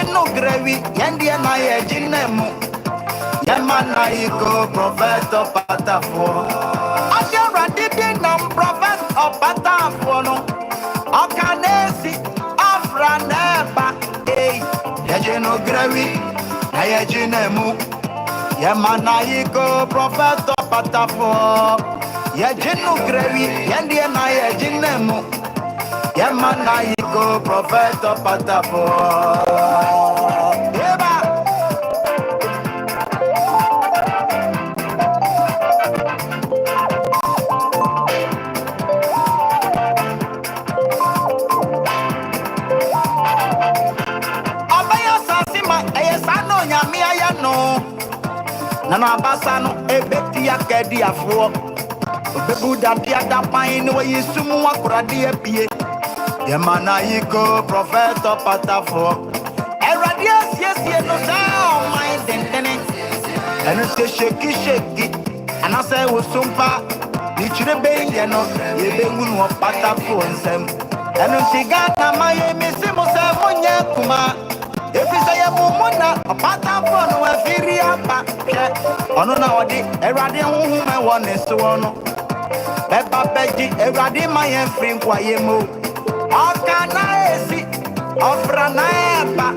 Yejino grevi, yendi na yejinemu. Yemana iko prophet OPATAFUOR. Ashera didi nam prophet OPATAFUOR no. Okanesi afraneba. Hey, yejino grevi, na yejinemu. Yemana iko prophet OPATAFUOR. Yejino grevi, yendi na yejinemu. Yemana iko prophet OPATAFUOR. Nana basano ebeti akedi afuo obebu dadi adapan ni we yisumu akurade apie yemana yiko prophet OPATAFUOR erade asiesie no sa my dentene eno se sheki ana say wosumpa ni chirebe ye no yebengu no OPATAFUOR nsem eno siga na maye misimu se monye kuma Efisaya mumuna OPATAFUOR no afiri apa ono na odi erade huhu me wone so ono beba beji erade mayen free nkwaye mo okana esi ofra na eba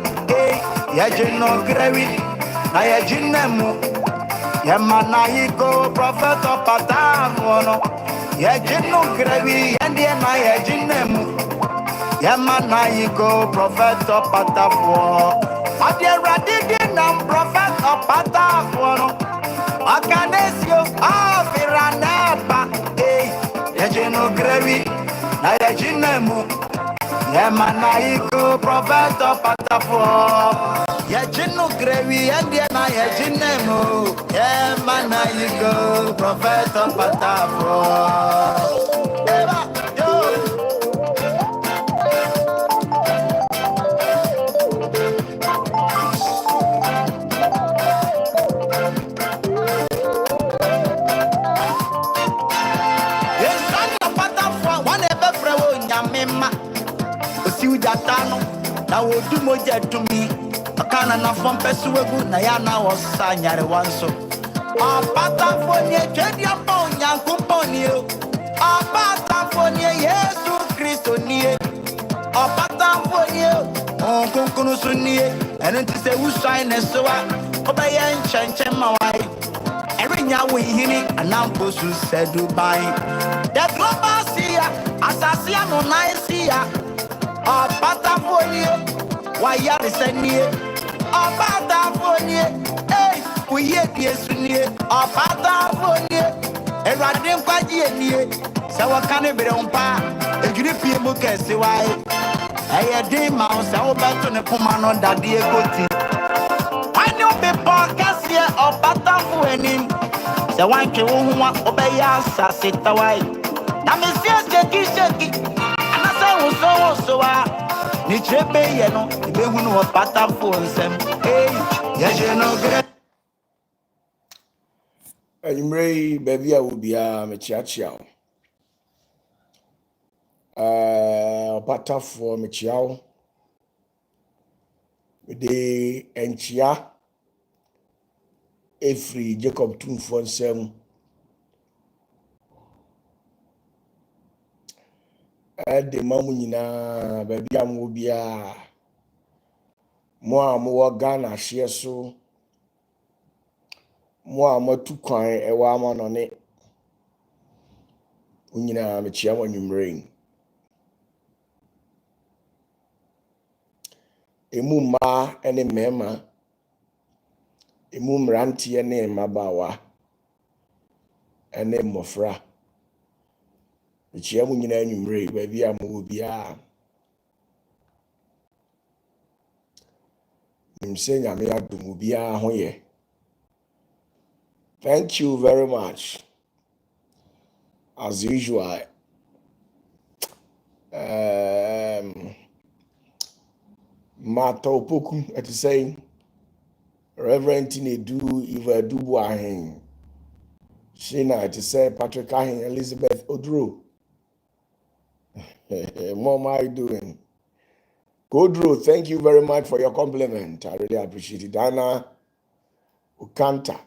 yejino grewi na yejinemu yemana yiko prophet OPATAFUOR no yejino grewi yende na yejinemu Yemana yiko prophet OPATAFUOR. Adiera didi nam prophet OPATAFUOR. Akanesio afiraneba. Yejino grevi na yejinemu. Yemana yiko prophet OPATAFUOR. Yejino grevi yende na yejinemu. Yemana yiko prophet OPATAFUOR. Tano na wodu moja tumi akana na fompe suwegu na yana wasa nyare wanso OPATAFUOR ni twedi apa onyankoponi OPATAFUOR ni Yesu Kristo ni OPATAFUOR ni onkonkunu so ni eno ti se usai ne so a obaye nchenche mawai erinya wo hini anampo su se Dubai the global sia asasia no naisia OPATAFUOR ni wa yare senie OPATAFUOR ni uye Yesu ni OPATAFUOR ni erade nkwaji enie se wakane bere umpa ejuri pie mu kese wai eyede ma o se obeto ne poma no dade egoti wani obe podcast ye OPATAFUOR enim se wantwe wo ho a obeya asase tawai na me sheki ana se wo so a ni chebe ye no ibehu no OPATAFUOR nsem yejeno gre Anymore, baby, I will be a mechiachia. OPATAFUOR mechiao. The enchia. Every Jacob 247. The mamunina, baby, I will be a more Ghana share so. Moi tu kwan ewa ama no ne unyina mechia wanumrain emu ma ene mema emu mranti ene mabawa ene mofra mechia unyina anumrain baby amu bia nimsenya me adum bia hoye. Thank you very much. As usual, Mato Poku at the same Reverend Tinedu Eva Dubuahin. Shina at the same Patrick Ahin Elizabeth Odro. What am I doing? Godro, thank you very much for your compliment. I really appreciate it. Dana Ukanta.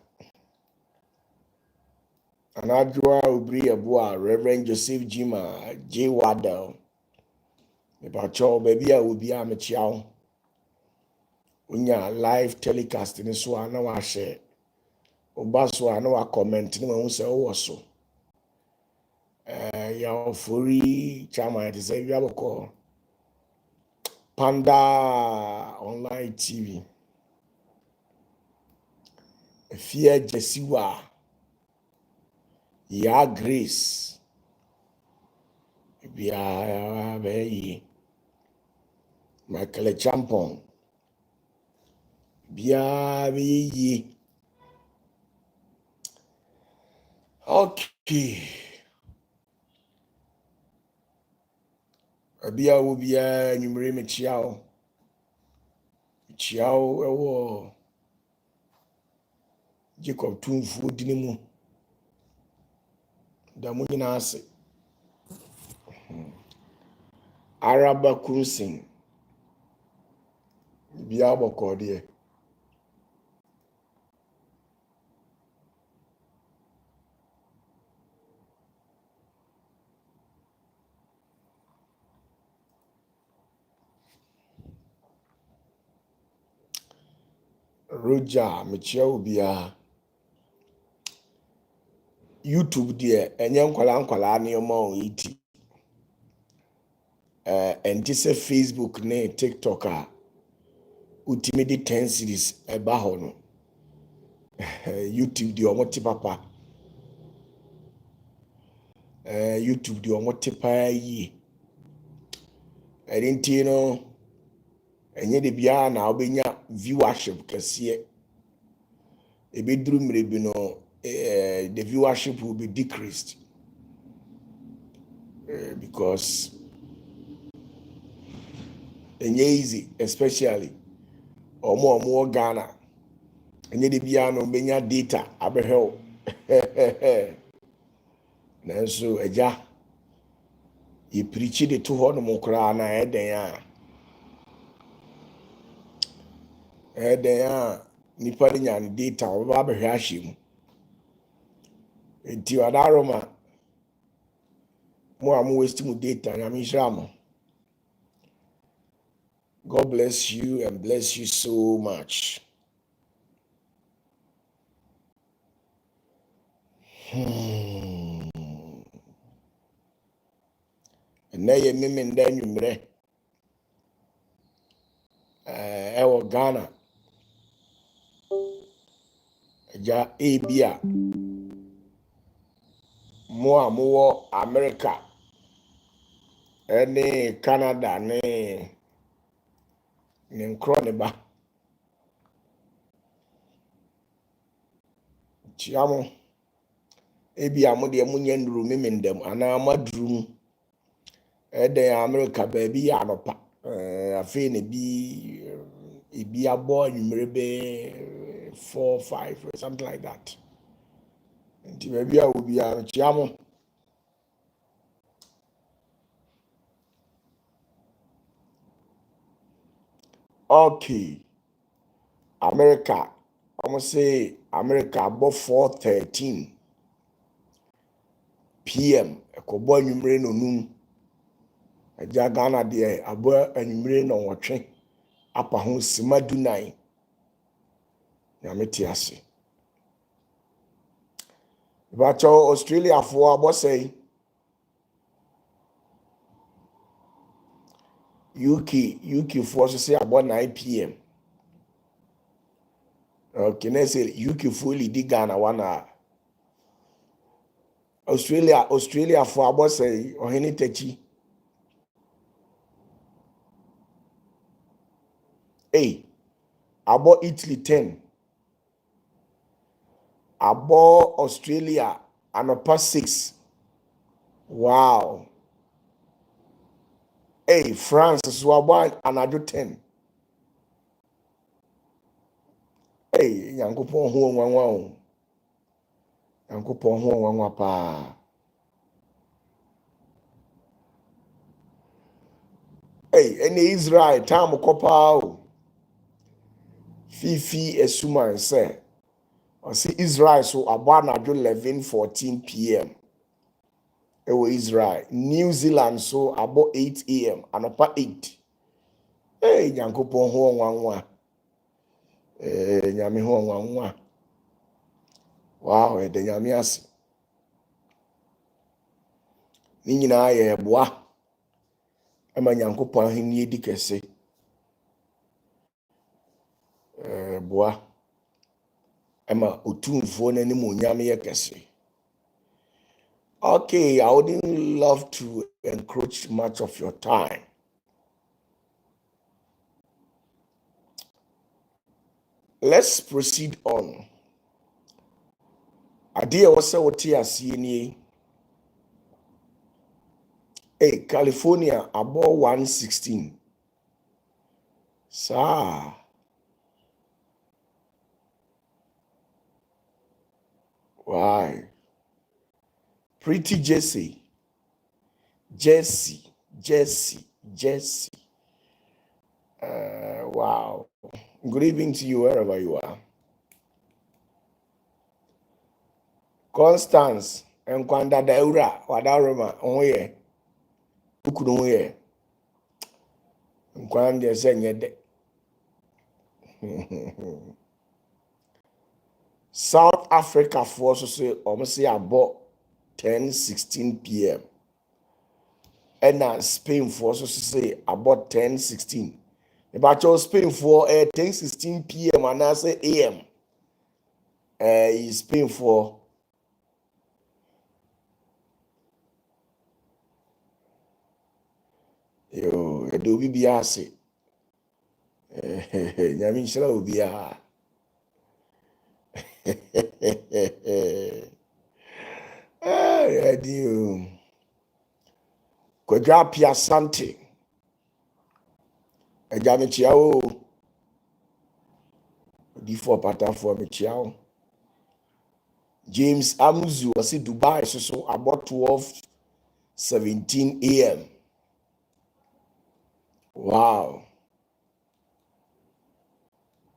Anadwa Ubri Abua, Reverend Joseph Jima, J. Waddell. About your baby, I will be a machiao. Unya live telecast in this one, I share. Obaso, I know I comment, no one say also. Your free chama, it is a call. Panda Online TV. Fear Jesiwa. Ya Grace. Bia very Michael Champon. Bia be okay. Bia will be a numeric chiao. Chiao Jacob Tunfu Dinimu. Damunase Araba Cruising. Bia Bocodie. Roger Michelle Bia YouTube dear enye nkwala ne o iti enti se Facebook ne TikTok a utimi di 10 series eba ho no YouTube di omo ti papa YouTube di omo ti pa yi enti no enye de bia na obenya viewership kese ebeduru mrebi no the viewership will be decreased because enye easy, especially omo Ghana enye de bia no benya data abehel nanso eja ye preach de to ho no mokra na eden a nipa de nya data oba abehwe ahyem enti wadaroma mo am waste mu data na mi shiramo. God bless you and bless you so much. Na ye mimi nda nwumre ewo Ghana ja ebia mo amowo America ene Canada ne nkro ne ba chiamo ebia mo de munye nduru mimi ndam ana maduru ede America ba bi ya nopa afi ne bi ebi abo nwumre be 4 5 or something like that. Nti ba bi a obi a chiamo. Okay, America. I'm say America about 4:13 p.m. Ekobo anwumre no num. Eja Ghana de abo anwumre no wotwe apa ho simadu nine. Ya meti ase. But Australia for abo say UK for say about 9 p.m. Okay, let's say UK fully di Ghana 1 hour. Australia for about say ohini techi. Hey, about Italy 10. About Australia and past 6. Wow. Hey, France is about another 10. Hey, Yankupon who one. Yankupon who one pa. Hey, any Israel time kopa fifi esuman say I see Israel so about 11:14 p.m. It was Israel. New Zealand so about 8 a.m. and upper 8. Hey, Yankopon ho nwanwa. Nyame ho nwanwa. Wow, the nyame ase. Ni nyina ye boa. Ema Yankopon ahenni di kese. Boa. Ema otumfo na ni mu nyame ye kese. Okay, I wouldn't love to encroach much of your time. Let's proceed on. Adia wasa wote asie ni. Hey, California about 116. Sir. Why? Pretty Jesse. Wow. Good evening to you wherever you are. Constance and Kwanda Daura, Wadaroma, Oye. Ukunoye. Kwanda Senyede. South Africa for so say almost about 10:16 p.m. And Spain for so say about 10:16. About your Spain for 10:16 p.m. and I say a.m. Spain for yo do bi biase. Nyame nhyira obi a. Adio. Kwadwa Pia Sante. Ejame chiao. Before OPATAFUOR me chiao. James Amuzu was in Dubai so about 12:17 a.m. Wow.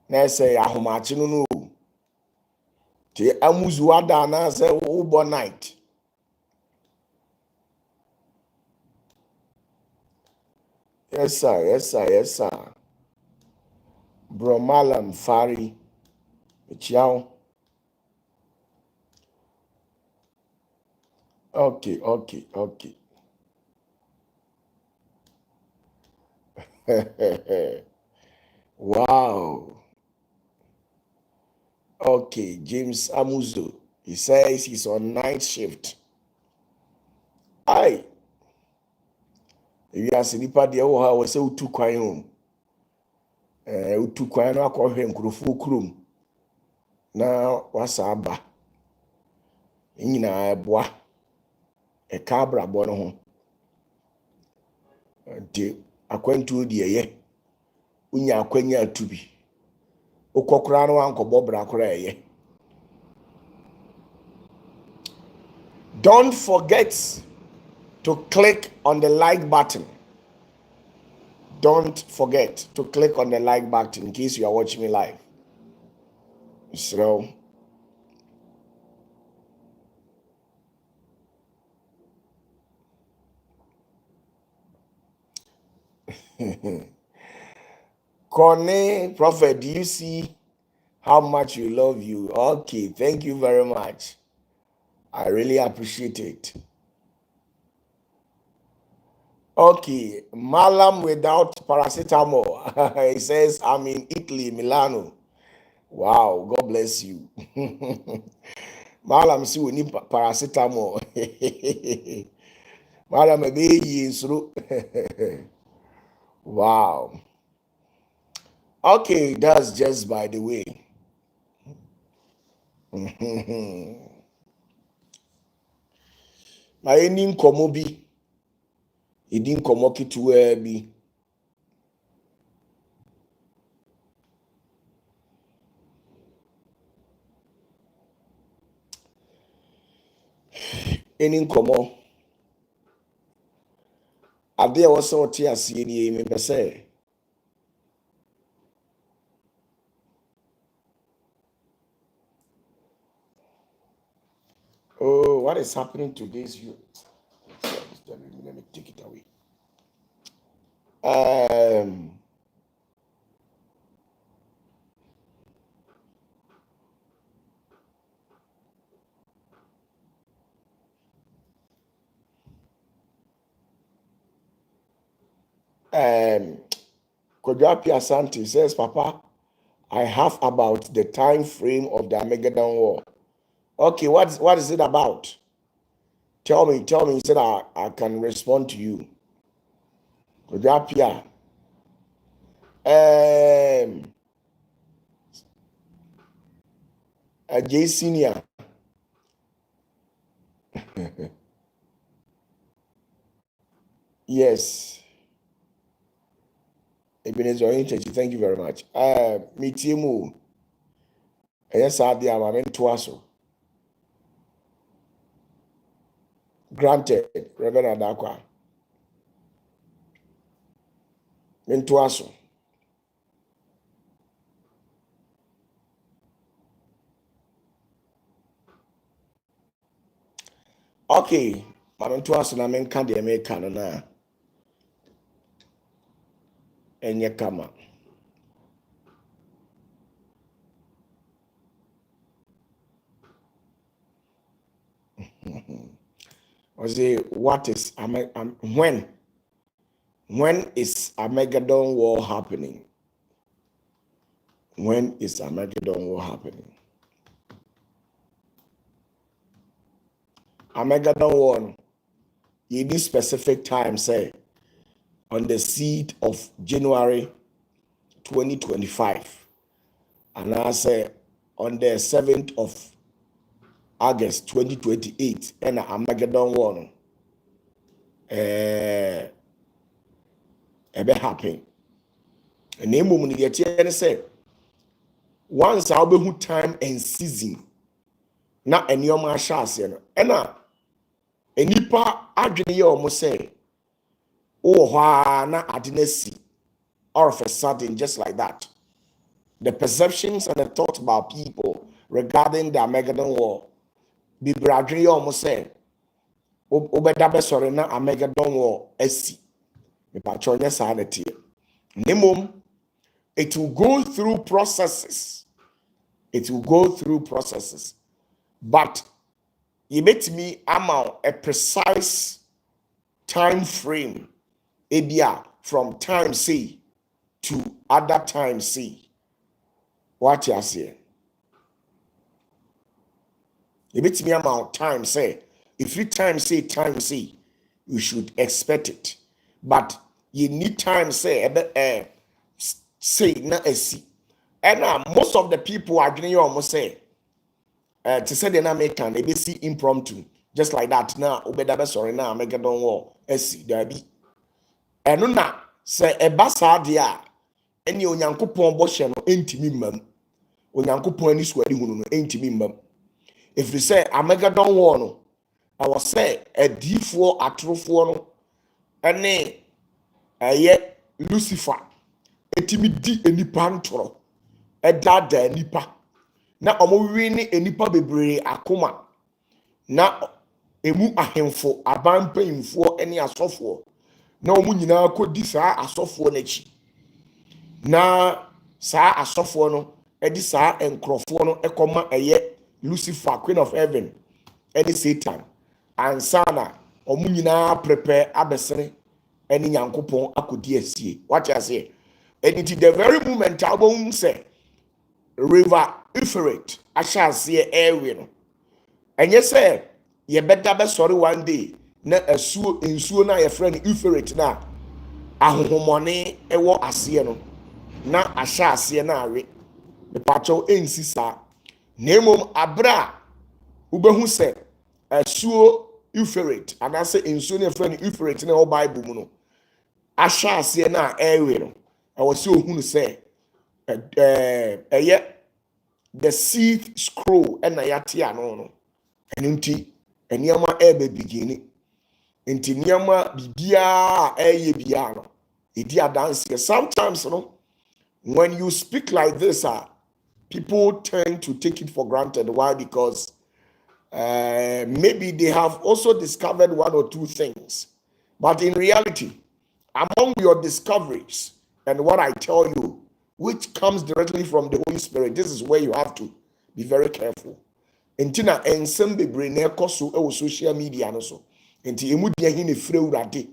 Na say ahomachi no. Te Amuzu ada na say ubo night. Yes sir. Bro Malam Fari. Ciao. Okay. Wow. Okay, James Amuzo. He says he's on night shift. Aye. If you ask nipa de wo ha we say utu kwan home. Utu kwan no akɔhwɛ nkurofo kurom. Na wasa aba. Nyina eboa. Eka abrabɔ no ho. De akwantuo de eye. Unya akwanya atubi. Ukokora no ankɔbɔ bra kora eye. Don't forget to click on the like button. Don't forget to click on the like button in case you are watching me live. So, Corne, Prophet, do you see how much you love you? Okay, thank you very much. I really appreciate it. Okay, Malam without paracetamol. He says, I'm in Italy, Milano. Wow, God bless you. Malam, see, we need paracetamol. Malam, a baby through. Wow. Okay, that's just by the way. Na eni nkomo bi edi nkomo ketewa bi eni nkomo ade was so tia see ni me be say. Oh, what is happening to this you? Let me take it away. Kojapi Asante says, Papa, I have about the time frame of the Armageddon war. Okay, what is it about? Tell me, so that I can respond to you. Kojapi, J Senior. Yes. Ebenezer Intechi, thank you very much. Mitiemu. Yes, I am into us. Granted, Reverend Adakwa. Into us. Okay, I'm into us and I'm in Candy American na. Enye kama. I say, what is when is Armageddon war happening? When is Armageddon war happening? Armageddon war, in this specific time, say, on the seed of January 2025, and I say on the 7th of August 2028, and Armageddon war, ebe happen. And name woman get here say, once I'll be time and season, na enioma shase no, ena enipa adwene ye omo say, oh na adenasi, all of a sudden, just like that. The perceptions and the thoughts about people regarding the Armageddon war, be adwene ye omo say, obeda be sorry na Armageddon war esi. Me patcho nya sa na tie. Nemom, it will go through processes. It will go through processes. But you met me amount a precise time frame, ebia from time C to other time C. What you say? You met me amount time say. If you time C, you should expect it. But you need time say say na a C. And most of the people are doing almost say. To say the American, they see impromptu, just like that. Now, obeda sorry now, make it don't war. Esi, there be. And na say a basa dia, any onyankopon boshe no entimi mam. Onyankopon ani swadi hunu no entimi mam. If you say Armageddon war no, I was say a D4 atrofo no, ene aye Lucifer, etimi di enipa ntoro, edada enipa. Na omo wini enipa bebree akoma na emu ahemfo abampanyimfo ene asofo na omo nyina kodi saa asofo n'achi na saa asofo no edi saa enkrofo no ekoma eye Lucifer, Queen of Heaven, ene Satan ansana omo nyina prepare abesene ene Nyankopon akodi asie. What you say? And it is the very moment abon say river Euphrates ashase area no enye say ye better be sorry one day na ensuo na ye friend Euphrates na ahohomone ewo ase no na ashase na awe me pacho ensisa nemom abra ubehu say asuo Euphrates anase ensuo na friend Euphrates na o Bible mu no ashase na area no I was so ohunu say the seed scroll and na yate ano no enunti eniama ebe begini Enti niyama bibia eye bia no. Idi adanse. Sometimes no, when you speak like this, people tend to take it for granted. Why? Because maybe they have also discovered one or two things. But in reality, among your discoveries and what I tell you, which comes directly from the Holy Spirit, this is where you have to be very careful. Entina ensem bebre na ekoso e social media no so. Enti emu dia hi ne frɛ urade,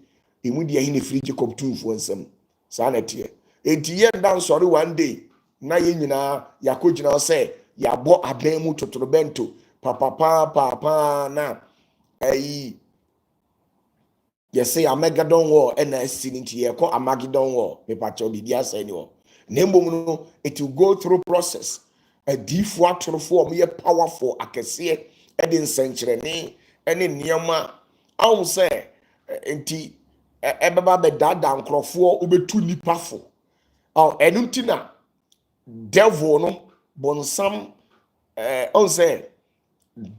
emu dia hi ne frɛ Jacob tumfo ensem. Sa na tie. Enti ye ndan sɔre one day na ye nyina yakogina sɛ yabɔ aban mu totorobento papa na ayi yɛsɛ Armageddon war ɛna asi nti yɛkɔ Armageddon war mepakyɛw biribi asɛ ni hɔ na mmom no it will go through process adiifo atorofo ɔmo yɛ powerful akɛseɛ ɛde nsɛnkyerɛnne ɛne nneɛma ahụ sɛ nti ɛbɛba bɛdaadaa nkorɔfoɔ wobɛtu nipa fo ɛno nti na devil no bonsam ɔn sɛ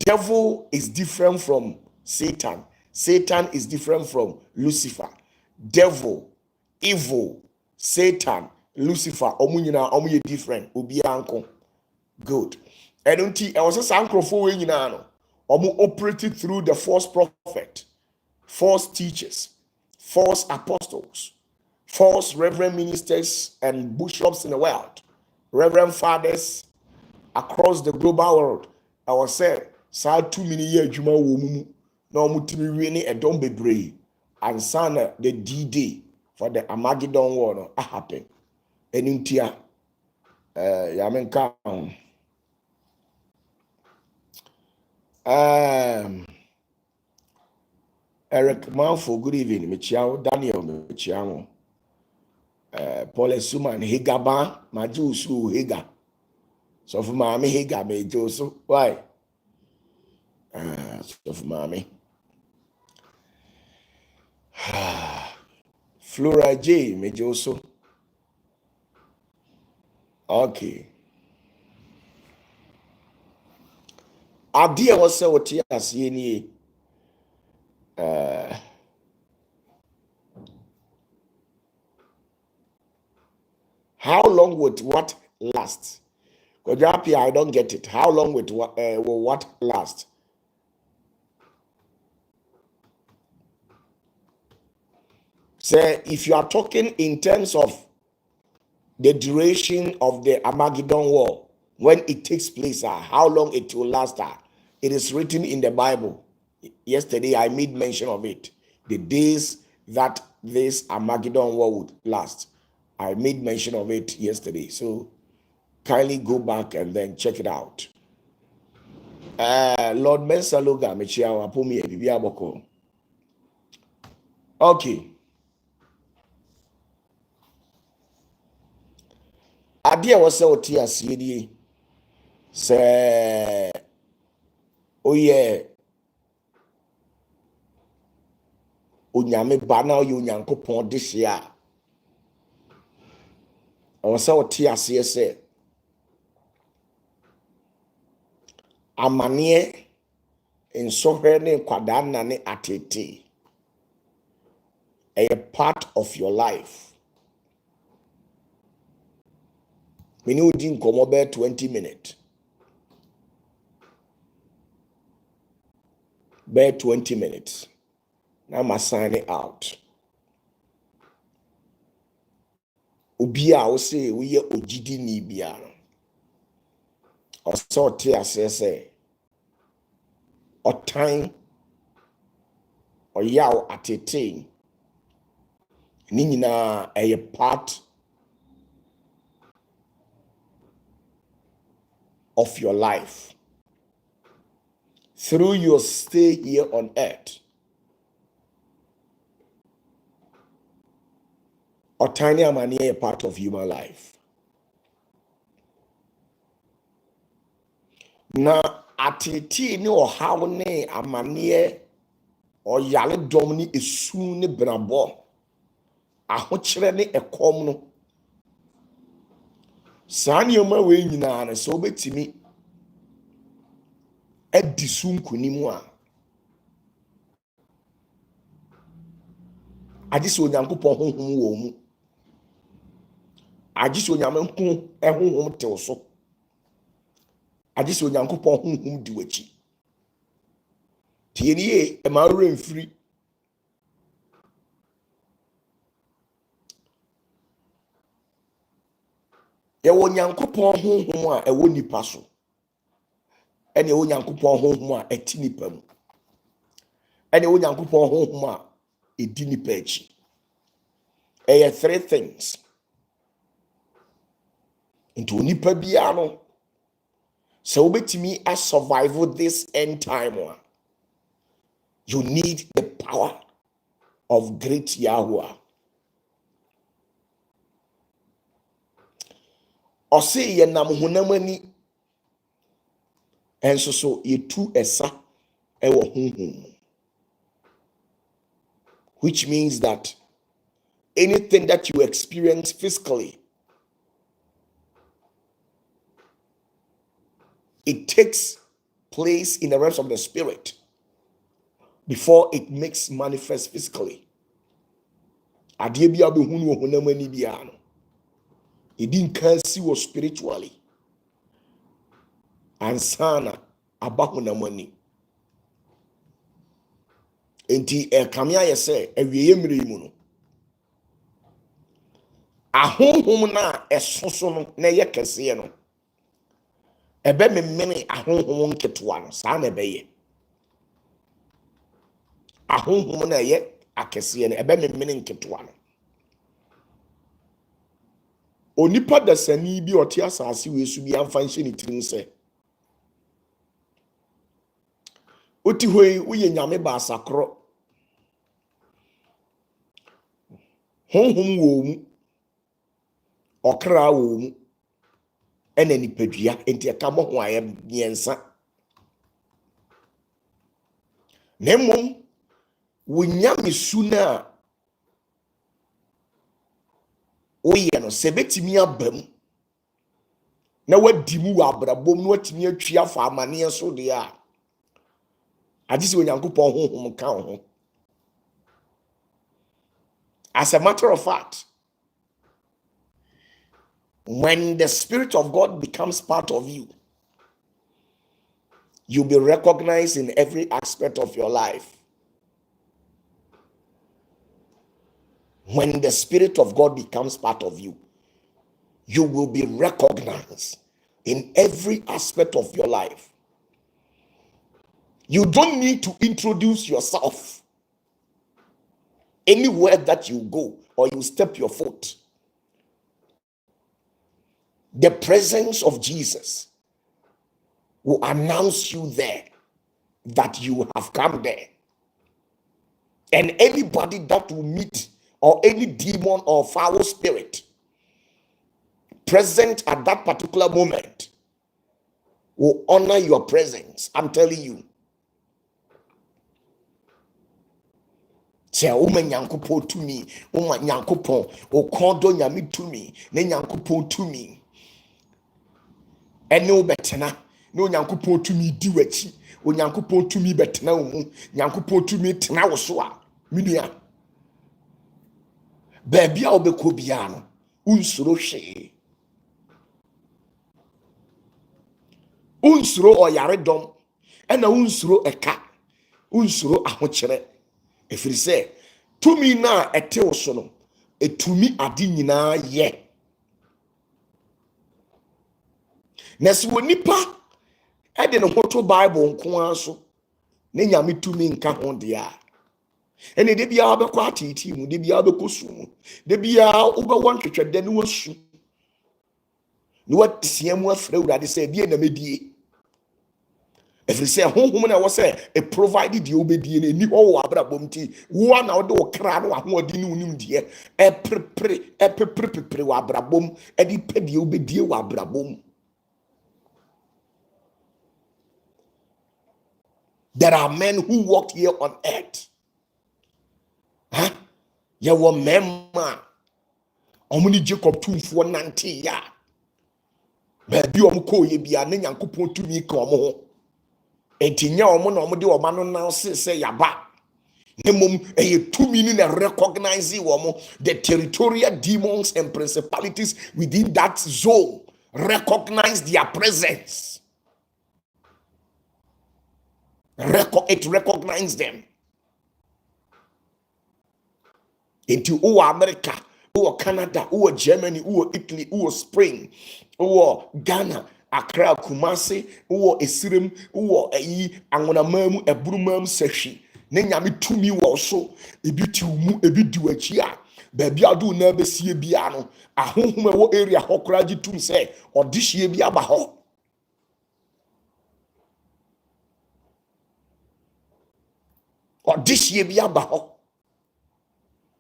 devil is different from Satan. Satan is different from Lucifer. Devil, evil, Satan, Lucifer, omu nyina omu ye different. Obi anko. Good. And until I was a sankrofo we nyina no. Omu operated through the false prophet, false teachers, false apostles, false reverend ministers and bishops in the world, reverend fathers across the global world. I was saying, saa 2 many years adwuma wo mu na omutimi wie ne edom bebree ansa na the D-Day for the Armageddon war no happen. Enintia ya menka Eric Manfo, good evening. Michiao Daniel Michiao Paul Suman Higaba Majusu Higa. So for mommy Higa me Joso. Why? So for mommy. Flora J me Joso. Okay. Adia was so tears ye how long would what last? Kojapi, I don't get it. How long would will what last? Say, if you are talking in terms of the duration of the Armageddon war, when it takes place, how long it will last, it is written in the Bible. Yesterday, I made mention of it. The days that this Armageddon war would last. I made mention of it yesterday. So, kindly go back and then check it out. Lord Mensaloga, Michiawa Pumi, Bibiaboko. Okay. Adia was so tia CD. Say, oh yeah. Unyame bana yu nyankopon this year. I was so tia say. Amanie in sohrene kwadana ne atete. A part of your life. We need to come about 20 minutes. Bear 20 minutes. Now I'm signing out. Ubia will say we are ojidi ni bia. Or so tia say or time or yaw atete. Nina a part of your life through your stay here on earth. Or tiny amani a part of human life. Now, atete ni or how ne amani or yale domini is soon brabo. Ahokyere ne ekom no. Sani oma we nyina na so betimi edi su nkonimu a agye sɛ onyankopɔn honhom wɔ mu agye sɛ onyankopɔn honhom tew so agye sɛ onyankopɔn honhom di w'akyi tie nie ɛma werɛ mfiri yɛwɔ onyankopɔn honhom a ɛwɔ nipa so ɛne ɛwɔ onyankopɔn honhom a ɛti nipa mu ɛne ɛwɔ onyankopɔn honhom a ɛdi nipa akyi ɛyɛ 3 things nti onipa biara no sɛ wobɛtumi a survive this end time you need the power of great Yahweh. Ɔse yɛ nam honam ani ɛnso so yɛtu ɛsa ɛwɔ honhom, which means that anything that you experience physically, it takes place in the realms of the spirit before it makes manifest physically. Adeɛ bi a bɛhunu wɔ honam ani biara no ɛdi nka si wɔ spiritually ansana aba honam ani. Enti ɛkame ayɛ sɛ awieyɛ mmerɛ mu no ahonhom na ɛsoso no na ɛyɛ kɛseɛ no ɛbɛ memene ahonhom nketewa no saa na ɛbɛyɛ. Ahonhom na ɛyɛ akɛseɛ no ɛbɛ memene nketewa no. Onipa dasani bi ɔte asase wɔ esu bi amfa nhyɛ ne tirim sɛ oti hoi woyɛ nyame baasa korɔ honhom wɔ mu ɔkra wɔ mu ɛna nipadua enti ɛka bɔ ho ayɛ mmiɛnsa na mmom wonyame su na woyɛ no sɛ bɛtumi aba mu na wadi mu wɔ abrabom na watumi atwi afa amanneɛ so deɛ a agye sɛ onyankopɔn honhom ka wo ho. As a matter of fact, when the Spirit of God becomes part of you, you'll be recognized in every aspect of your life. When the Spirit of God becomes part of you, you will be recognized in every aspect of your life. You don't need to introduce yourself anywhere that you go or you step your foot. The presence of Jesus will announce you there that you have come there. And anybody that will meet or any demon or foul spirit present at that particular moment will honor your presence. I'm telling you. Say, "Uma nyankopon to me, uma nyankopon, o kondo nyami to me, ne nyankopon to me." And no betena, no nyankopon to me diwechi, o nyankopon to me betena umu, nyankopon to me tena woswa, minia. Baby, I'll be kobiano, unsuro she. Unsuro or yaredom, and a unsuro eka, unsuro ahochere. If you say, to me na eteosono, to me adinina ye. Nesi wo nipa, ede no hoto Bible nko aso, ne nyame to me nka ho dia. Ene de bia obekọ atiti mu, de bia obekọ su mu, de bia obewon twetwede ne wasu. Ne watia mu afra urade say die na medie. If you say honhom na wo say e provided the obedie na ni ho wo abrabom ti wo na wo de wo kra no ho odi ne unim de e prepre wo abrabom e di pe de obedie wo abrabom. There are men who walked here on earth. Ya wo memma omuni Jacob tumfo 90 ya ba bi omko ye bia ne nyankopon tumi ka omo ho entinya omo na omo de omo no na se yaba Two meaning and recognizing the territorial demons and principalities within that zone. Recognize their presence. It recognize them. Into America, Canada, Germany, Italy, Spain, Ghana, Accra, Kumasi, Esirim, Angonamamu, Ebrumam Seshi. Nenyami tumi wo so ebi ti mu ebi di wachi a baabi ado na besie bia no ahohom wo area hokora gi tum se odihye bi aba ho. Odihye bi aba ho.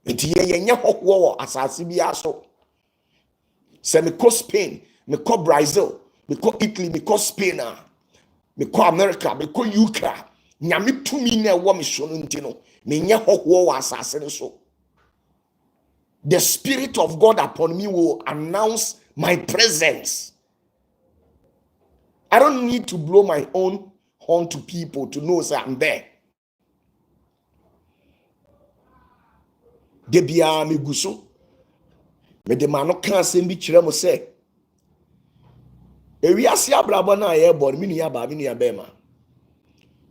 Nti yenye hokwo wo asase bi aso. Se me ko Spain, me ko Brazil, me ko Italy, me ko Spain, me ko America, me ko UK. Nyame tumi na wo me so no ntino me nye hokwo wo asase no so. The Spirit of God upon me will announce my presence. I don't need to blow my own horn to people to know that I'm there. Debia me guso me de mano kan asem bi kire mo se ewiase abrabo na ye bor me nua ba me nua be ma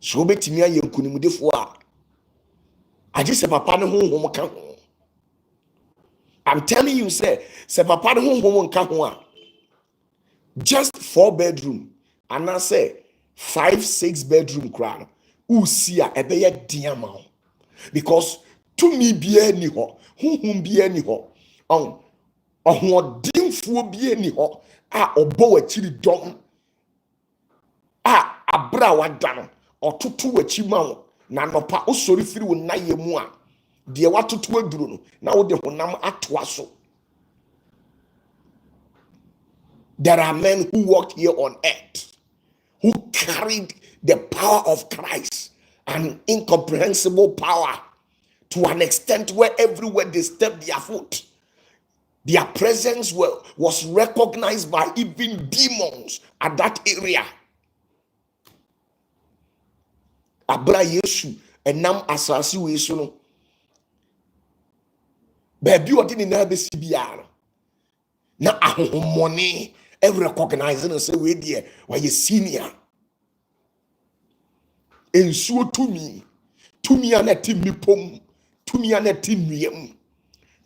so betimi aye nkunimudefo a age se papa ne honhom ka ho. I'm telling you, say papa ne honhom nka ho a just 4 bedroom and I say 5-6 bedroom kra no see a ebe ye diama because to me bia ni ho honhom bia ni ho on ohodinfo bia ni ho a obo wachiri dom a abra wada no ototo wachi ma wo na nopa osori firi wo naye mu a de watoto aduro no na wo de honam atoa so. There are men who walked here on earth who carried the power of Christ, an incomprehensible power to an extent where everywhere they stepped their foot, their presence was recognized by even demons at that area. Abra Yesu enam asasi we so no baby odi ni na be sibia na ahomone every recognizing say we there why you senior ensuo tumi anati mipom tumi anati miem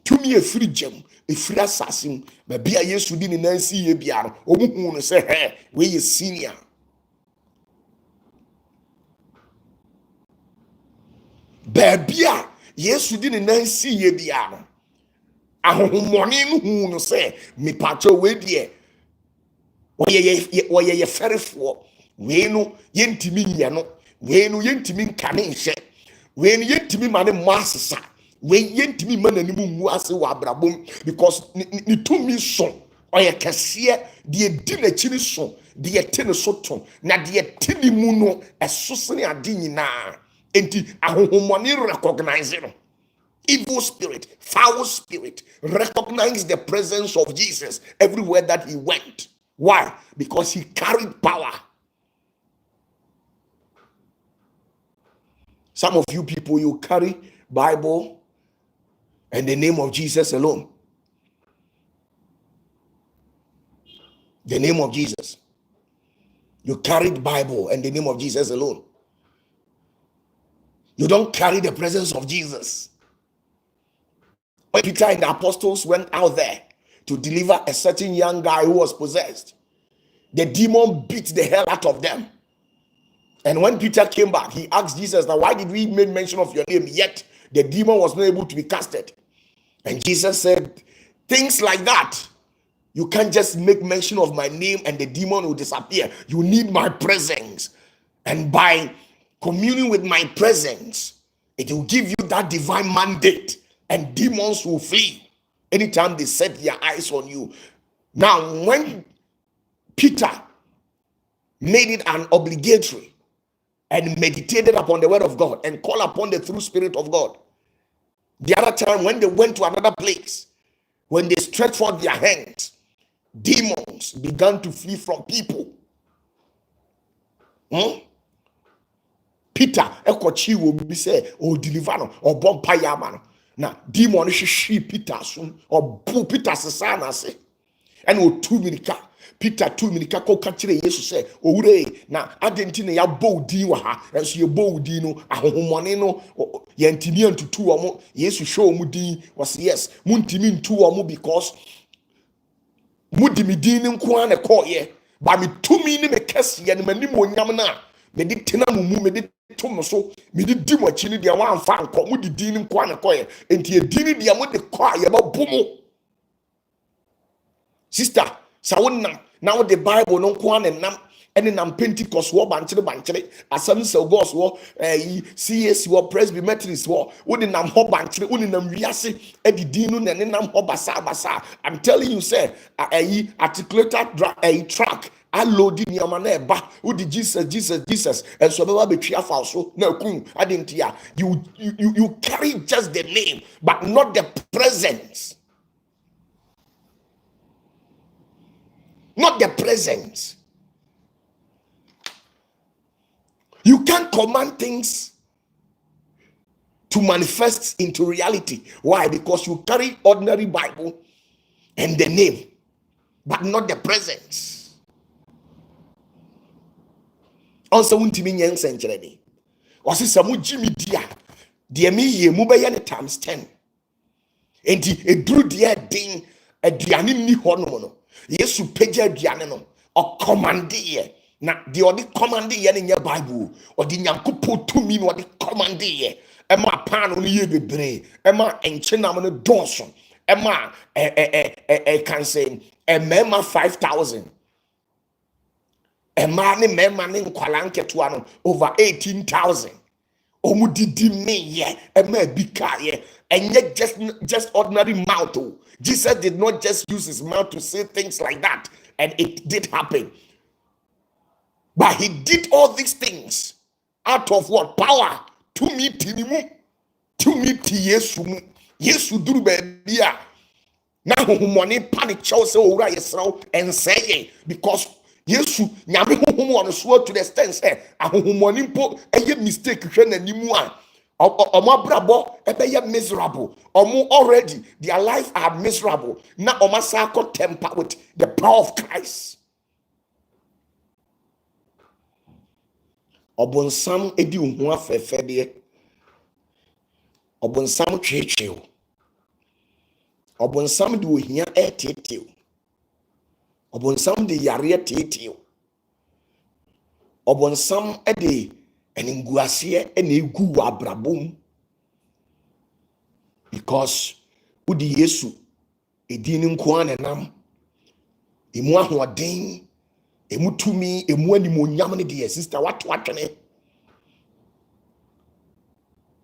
tumi efiri jam efiri assassin baby Yesu di ni na si ye bia omuhu no say he we you senior. Baby Yesu di ni na si ye bia ahomone no hu no say me pacho we there oye ferifo we no yentimi nya no we no yentimi nkane nhye we no yentimi mane masesa we yentimi mananimu ngu ase wa abrabom because ni tumi so oye kese de di na chiri so de tene so ton na de tini mu no esosene ade nyina enti ahomone recognize no. Evil spirit, foul spirit, recognize the presence of Jesus everywhere that he went. Why? Because he carried power. Some of you people, you carry Bible and the name of Jesus alone. The name of Jesus. You carried Bible and the name of Jesus alone. You don't carry the presence of Jesus. When Peter and the apostles went out there to deliver a certain young guy who was possessed, the demon beat the hell out of them. And when Peter came back, he asked Jesus, now why did we make mention of your name, yet the demon was not able to be casted? And Jesus said, things like that, you can't just make mention of my name and the demon will disappear. You need my presence. And by communing with my presence, it will give you that divine mandate and demons will flee anytime they set their eyes on you. Now, when Peter made it an obligatory and meditated upon the word of God and called upon the true spirit of God, the other time when they went to another place, when they stretched forth their hands, demons began to flee from people. Peter ekochi wo bi say o deliver no or bomb payama no na demon hwehwe Peter so or bu Peter sesa na se and o 2 mirika Peter 2 mirika ko ka kire Jesus say owure na adenti na ya bodi wa ha enso ye bodi no ahohomone no ye ntimi antutu omo Jesus show mu din was yes mu ntimi ntu omo because mu di mi din nko an ko ye ba mi tumi ni me kese ye ni mani mo nyam na me di tena mu me di tum so me di di mo chi ni dia wan fa nko mu di din nko an ko ye enti ye din dia mo de ko ye ba bumu sister sawunam now the Bible no ko an nam ene nam Pentecost wo bankere Assemblies of God wo CAC wo Presby Methodist wo wodi nam ho bankere wodi nam wiase edidi no ne nam ho basa I'm telling you say articulated track alodi niama na eba wodi Jesus and so baba betwia fa so na kun adentia you carry just the name but not the presence. Not the presence. You can't command things to manifest into reality. Why? Because you carry ordinary Bible and the name, but not the presence. Also, untimi nyense nkyerede. Wasi samu jimi dia. Die mi ye mu be ye times 10. Enti eduru dia din aduane ni ho no no. Yesu pagya aduane no o command ye. Na the odi command ye ne nye Bible odi nyankopɔ tumi no odi command ye. Ema pan no ye bebre. Ema enchenam no donso. Ema can say mema 5,000. Ema ne mema ne nkwala nketoa no over 18,000. Omu didi me ye ema bika ye. And yet just ordinary mouth. Jesus did not just use his mouth to say things like that, and it did happen. But he did all these things out of what? Power. To me tinimu. To me tiyesu. Yesu duru baby. Now money panic chose ora yesraw and say because Yesu nyame honhom on so to the extent say ahohomoni mpo eye mistake hwe na nimu a omo brabo ebeye miserable omo already their life are miserable na omo sako temper with the power of Christ. Obonsam edi ohu afefe de obonsam twetwe obonsam de ohia etete obonsam de yare etete obonsam de eninguase enegu abrabom because udi Yesu edini nko anenam emu ahoden emu tumi emu animonyam ne de sister watwatwene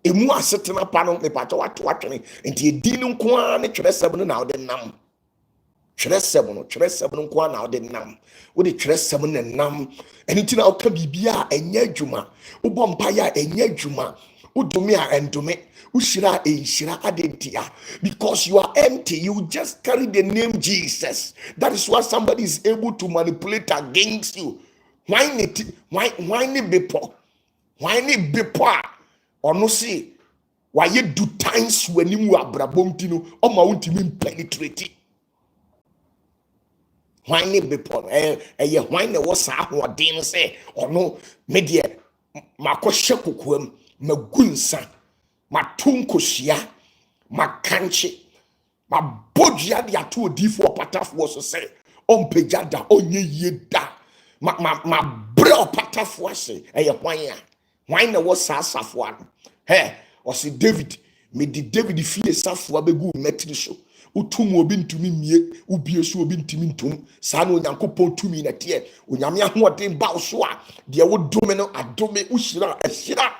emu asetena pa no me pato watwatwene enti edini nko ane twerɛsɛm no na ode nam twerɛsɛm no nko na ode nam wode twerɛsɛm ne nam enti na oka bibia enya adwuma ubɔ mpaya enya adwuma udumi a endumi ushira enshira adentia because you are empty. You just carry the name Jesus. That is why somebody is able to manipulate against you. Why need bepo or no see why you do times when you are brabomtino or mountain penetrate. Why need bepo why ne was or din say or no media makoshakukum magunsa matunkosia makanche mabodja dia to difo OPATAFUOR so say on pejada onye yeda ma bre OPATAFUOR say why na was asafo an he o si David me di David fie safo abegu metri so utum obi ntumi mie ubie so obi ntumi ntum sa na onyankopon tumi na tie onyame ahoden ba so a de wo dome no adome uhyira ahyira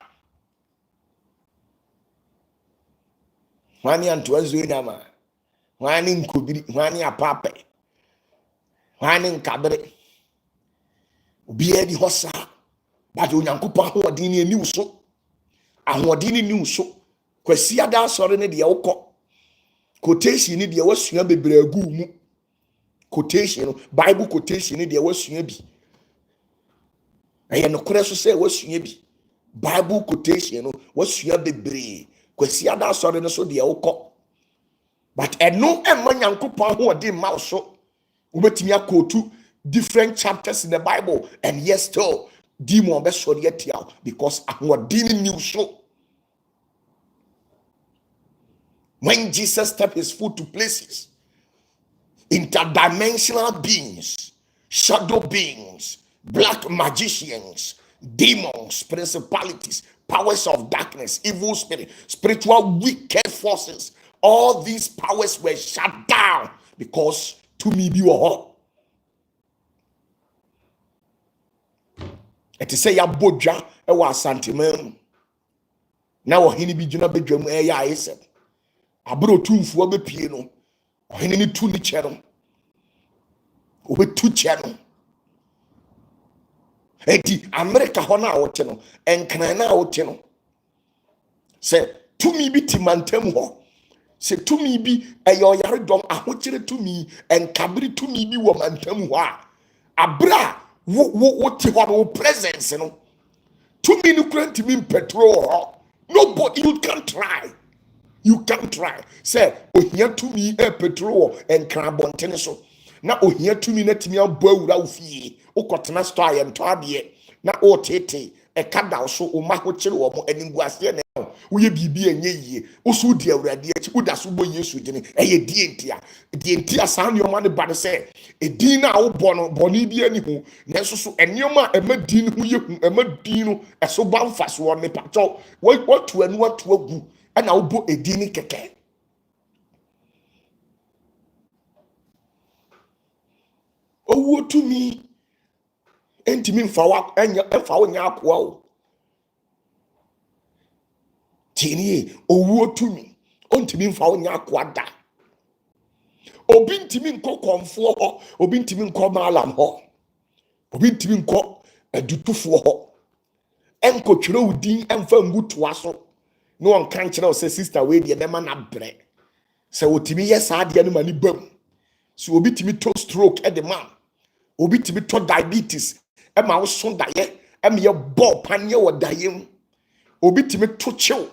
wani antoazo nyama wani nkobiri wani apape wani nkabere obi edi hosa ba de onyankopon ahoden ni eni uso ahoden ni uso kwasi ada sore ne de wokọ quotation ni de wasua bebre agu mu quotation Bible quotation ni de wasua bi eye no kore so say wasua bi Bible quotation was your bebre. Kwesi ada sorry no so de wokọ. But eno emma Nyankopon ho odi ma so. Ubetimi akotu different chapters in the Bible, and yes, still demon be sorry etia because ahwodin new so. When Jesus stepped his foot to places, interdimensional beings, shadow beings, black magicians, demons, principalities, powers of darkness, evil spirit, spiritual wicked forces, all these powers were shut down because to me be all. It is say ya bodja e wa santimam. Now hini bi juna bedwam e ya isem. Abro tumfuo be pie no. Hini ni tu ni che no. Obe tu che no. Eti America ho na wote no, enkran na wote no. Se tumi bi timantem ho. Se tumi bi eyo yare dom ahokyere tumi enkabiri tumi bi wo mantem ho a. Abra what your presence, you know. 2 minutes current mean petrol. Nobody, you can try. You can try. Say, oh, here to me a petrol and carbon tennis. Now, oh, here to me, let me a bow out fee. Oh, cotton story and tabby. Now, oh, tete, a cat so, oh, my hotel, and in Guasian. We be a ye, also dear radiate, who does boy yesu, a dear, the sound your money, but say, a dinner, bonibia, anywho, Nessus, and your man, a medin, who you, a medino, a so bound fast one, a patrol, what to and what to go, and I'll book a dinner keke. Oh, what to me, and to me for and your found up wow. Tini owo tumi ontimi mfa onya kwada obi ntimi nko konfo ho obi ntimi nko malam ho obi ntimi nko adutufo ho enko twere udin emfa ngutu aso no on kan kire o se sister we de ma na bre se otimi yesa de no mani bam so obi timi to stroke e de man obi timi to diabetes e ma wo so daye e me ye ball panye wo daye obi timi to chill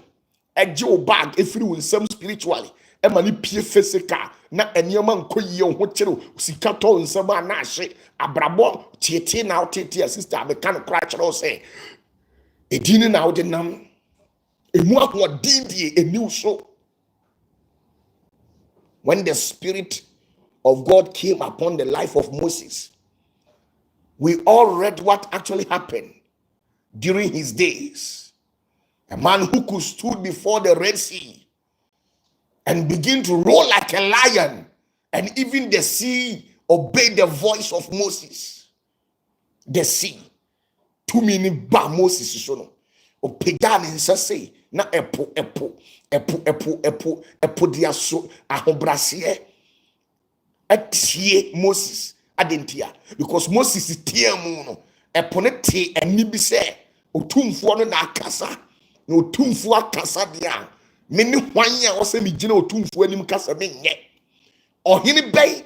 eje bag efiri wo nsam spiritually e ma ni pie physical na enioma nkoyi ho kire sika to nsam a na ahye abrabo tieti na tieti sister be kan kra kire say edini na wo de nam emu ahodin die eniu so. When the spirit of God came upon the life of Moses, we all read what actually happened during his days. A man who could stood before the Red Sea and begin to roar like a lion, and even the sea obeyed the voice of Moses. The sea, 2 minutes ba Moses sono. O pegan in say na epo dia so ahobrase atie Moses adentia because Moses is tie mu no epo ne tie ani bi se otumfo no na akasa. No tumfu akasa dia meni hwan a wose mi gina otumfu anim kasa menye ohini bey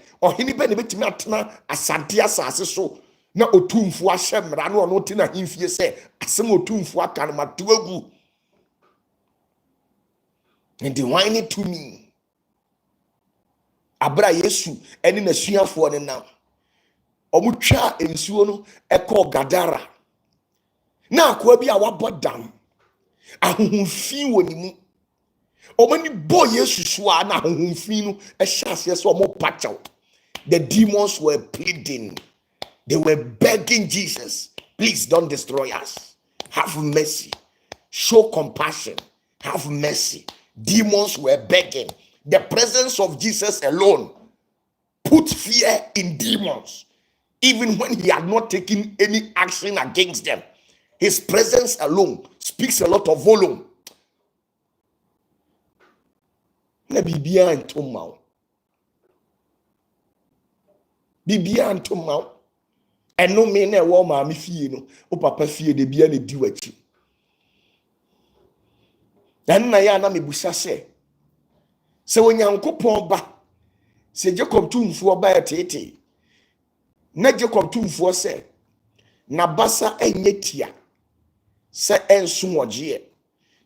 ne betimi atena asante asase so na otumfu ahyemra na ono tina himfie se asem otumfu aka na matoagu and the wine to me abra Yesu eni na suafo ne nam omutwa ensuo no ekọ Gadara na akwa bi a wabodam ahunfin woni mu omani boy Yesu so na ahunfin no ehyiase so omo pachaw. The demons were pleading, they were begging Jesus, please don't destroy us, have mercy, show compassion, have mercy. Demons were begging. The presence of Jesus alone put fear in demons, even when he had not taken any action against them. His presence alone speaks a lot of volume. Na bibia antomao. Bibia antomao. Eno me na wo ma me fie no. O papa fie de bia na di wachi. Dan na ya na mebusa se Onyankopon ba. Se Jacob tumfuo ba etete. Na Jacob tumfuo se na basa enyetia. se ensuoje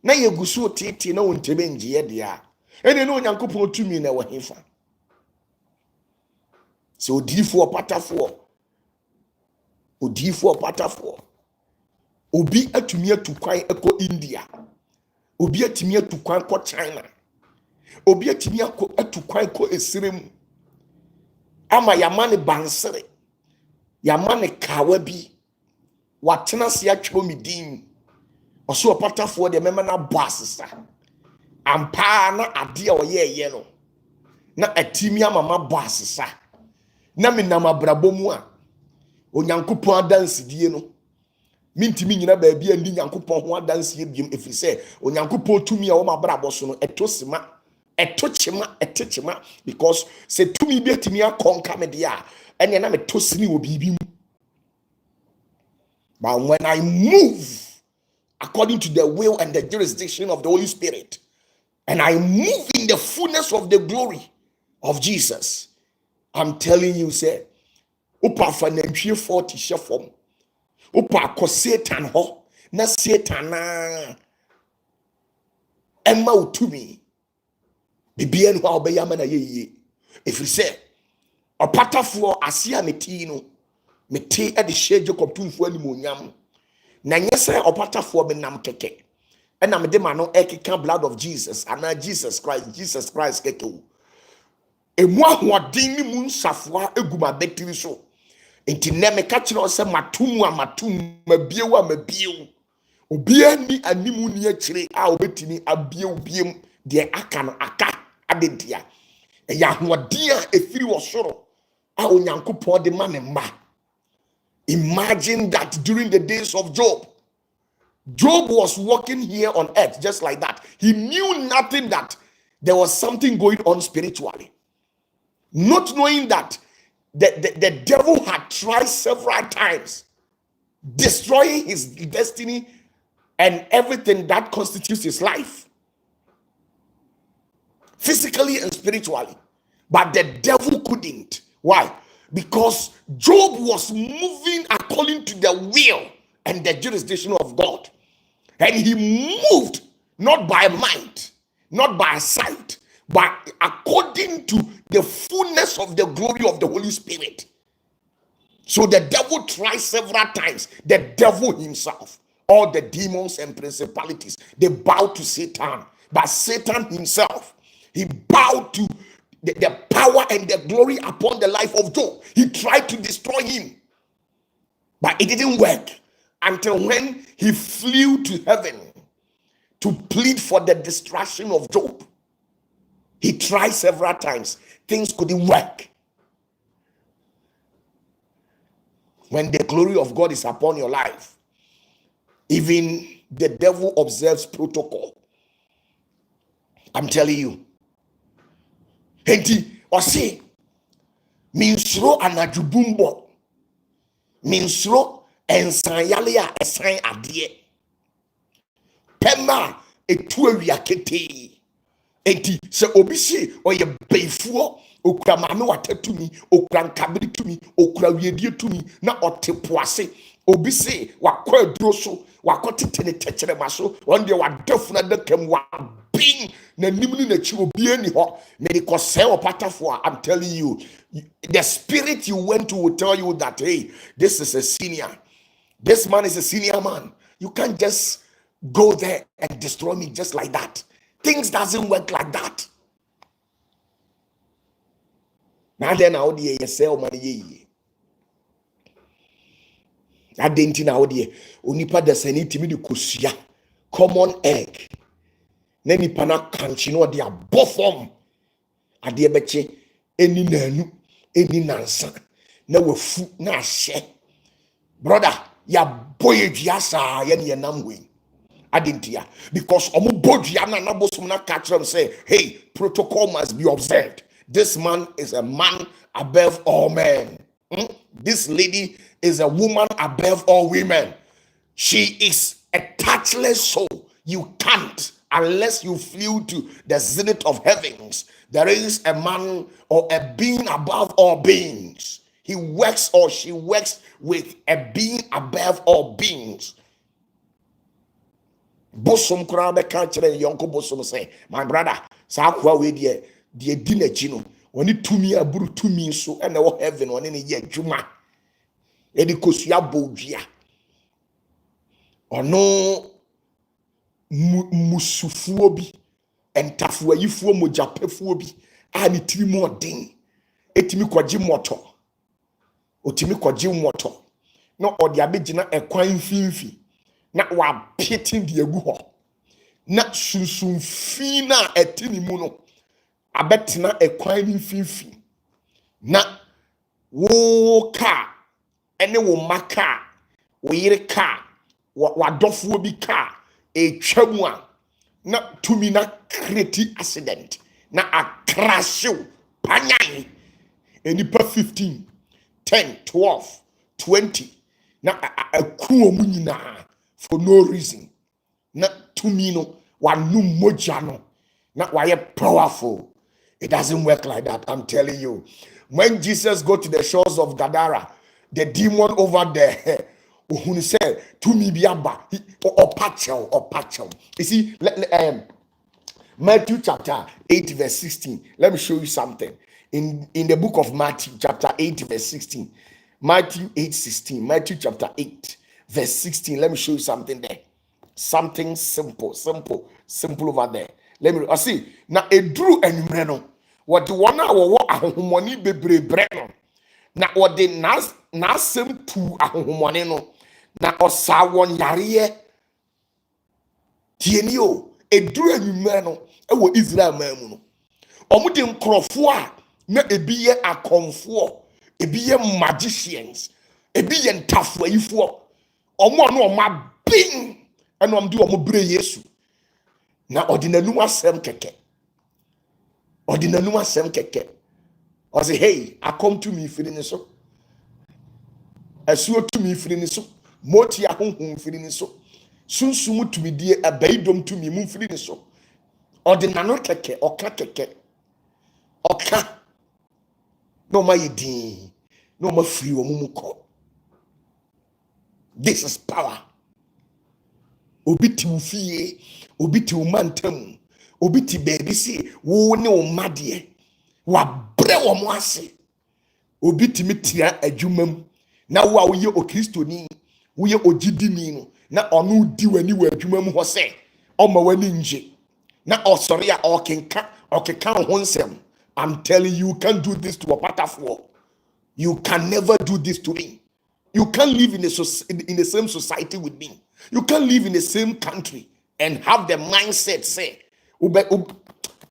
na yegusu tete na wontebe ngiye dia ene no Onyankopɔn tumi na wahefa se odifo opatafoɔ obi atumi atukwan ekɔ India, obi atumi atukwan kɔ China, obi atumi atukwan kɔ Esrem ama yamane bansere yamane kawa bi watena se atwo midin ɔso opatafoɔ de mema na boss ampa na ade a ɔyɛɛyɛ no na atimi amama boss na menam abrabɔ mu a Onyankopɔn adansidie no mintimi nyina baabi andi Nyankopɔn ho adansie biem efiri sɛ Onyankopɔn tumi a wo mabrabɔ so no etochema because se tumi bi atimi akonka me de a ene na metosini wo bibi mu. But when I move according to the will and the jurisdiction of the Holy Spirit, and I move in the fullness of the glory of Jesus, I'm telling you, say, Upa fanentwie 40 shefom. Upa ko Satan ho, na Satan na emma utumi. Bibia no obeyama na yeye. If you say, opatafuo asia meti no, meti e de share Jacob tumfo animonyam. Na nyese opatafuo be nam keke. Ena me de ma no ekeka blood of Jesus, ana Jesus Christ keke. Emu ahoɔden ni mu nsafoa eguma betiri so enti ne me ka kyerɛ sɛ matum mabiew obia ni animu ni akyire a obetimi abiew biem de aka no aka adentia ɛyɛ ahoɔden a efiri wɔ soro a Onyankopɔn de ma me mma. Imagine that during the days of Job was walking here on earth just like that. He knew nothing that there was something going on spiritually. Not knowing that the devil had tried several times destroying his destiny and everything that constitutes his life, physically and spiritually, but the devil couldn't. Why? Because Job was moving according to the will and the jurisdiction of God, and he moved not by might, not by sight, but according to the fullness of the glory of the Holy Spirit. So the devil tried several times. The devil himself, all the demons and principalities, they bowed to Satan. But Satan himself, he bowed to the power and the glory upon the life of Job. He tried to destroy him, but it didn't work until when he flew to heaven to plead for the destruction of Job. He tried several times. Things couldn't work. When the glory of God is upon your life, even the devil observes protocol. I'm telling you. Henti osi minsro anadubumbo. Minsro ensanyale a esan adie. Pema etu awiakete. Enti se obisi oye beifuo okura maame watatumi okura nkabiri tumi okura wiedie tumi na otepoase obisi wakɔ aduro so wakɔ tetene tekyerema so onde wadafuna dakam wa bin na nimni na chi obi ani ho mediko se opatafo. I'm telling you, the spirit you went to will tell you that, hey, this is a senior, this man is a senior man. You can't just go there and destroy me just like that. Things doesn't work like that. Now then, how do you sell money? I didn't know the Unipa the Senate me the Kusia common egg. Nani pana canchino dia bofom. A dear betche any nanu, any nansa. Na we fu na she. Brother, ya boy jasa yen ye namwe. Adentia, because omubojiana na bosumna catch them say, hey, protocol must be observed. This man is a man above all men. This lady is a woman above all women. She is a touchless soul. You can't, unless you flew to the zenith of heavens. There is a man or a being above all beings. He works or she works with a being above all beings. bosom kura be ka kire yonko bosom say my brother sa akwa we de di na chi no oni tumi aburu tumi so na wo heaven oni ne ye adwuma e di kosua bodua ono musufuo bi entafuo yifuo mojapefuo bi a ne tiri mu odin etimi kwaji moto otimi kwaji moto no odi abegina ekwan mfimfi na wa pitin de agu ho na sunsunfi na etini mu no abetena ekwan mfimfi na wo ka ene wo maka wo yire ka wa dofuo bi ka etwamu a na tumi na create accident na akrashew panyan enipa 15 10 12 20 na akuo mu nyina for no reason na tumi no wanu moja no na waye powerful. It doesn't work like that, I'm telling you. When Jesus go to the shores of Gadara, the demon over there who said to me biaba or patchel. You see, Matthew chapter 8 verse 16. Let me show you something. In the book of Matthew chapter 8 verse 16. Matthew 8:16. Matthew chapter 8 verse 16. Let me show you something there. Something simple over there. Let me see. Now edru enumre no. What the one wo ahomoni bebrebre no. Na what the na simple ahomoni no. Na osa won yare tieni o edru enumre no e wo Israel man no. Omo de nkrofo a na ebi ye akonfo, ebi ye magicians, ebi ye ntafo ayifo. Omo no oma bin and I'm do omo bre Yesu. Na ordinanum asem keke. Ordinanum asem keke. I say, hey, I come to me feeling so. Asuo to me feeling so. Moti ahonhom feeling so. Sunsumu to me dear abaidom to me mun feeling so. Ordinano keke, oka keke. Oka. No ma yedin. No ma free omumuko. This is power. Obiti ufie, obiti umantam, obiti baby si, wo ne umade, wa bre wo mo ase. Obiti mitria adwumam, na wo a wo ye okristoni, wo ye ogidini no, na onu di wani wa adwumam ho se, o ma wani nje. Na osori a okeka ho nsem. I'm telling you, you can't do this to OPATAFUOR. You can never do this to me. You can't live in the same society with me. You can't live in the same country and have the mindset say, ube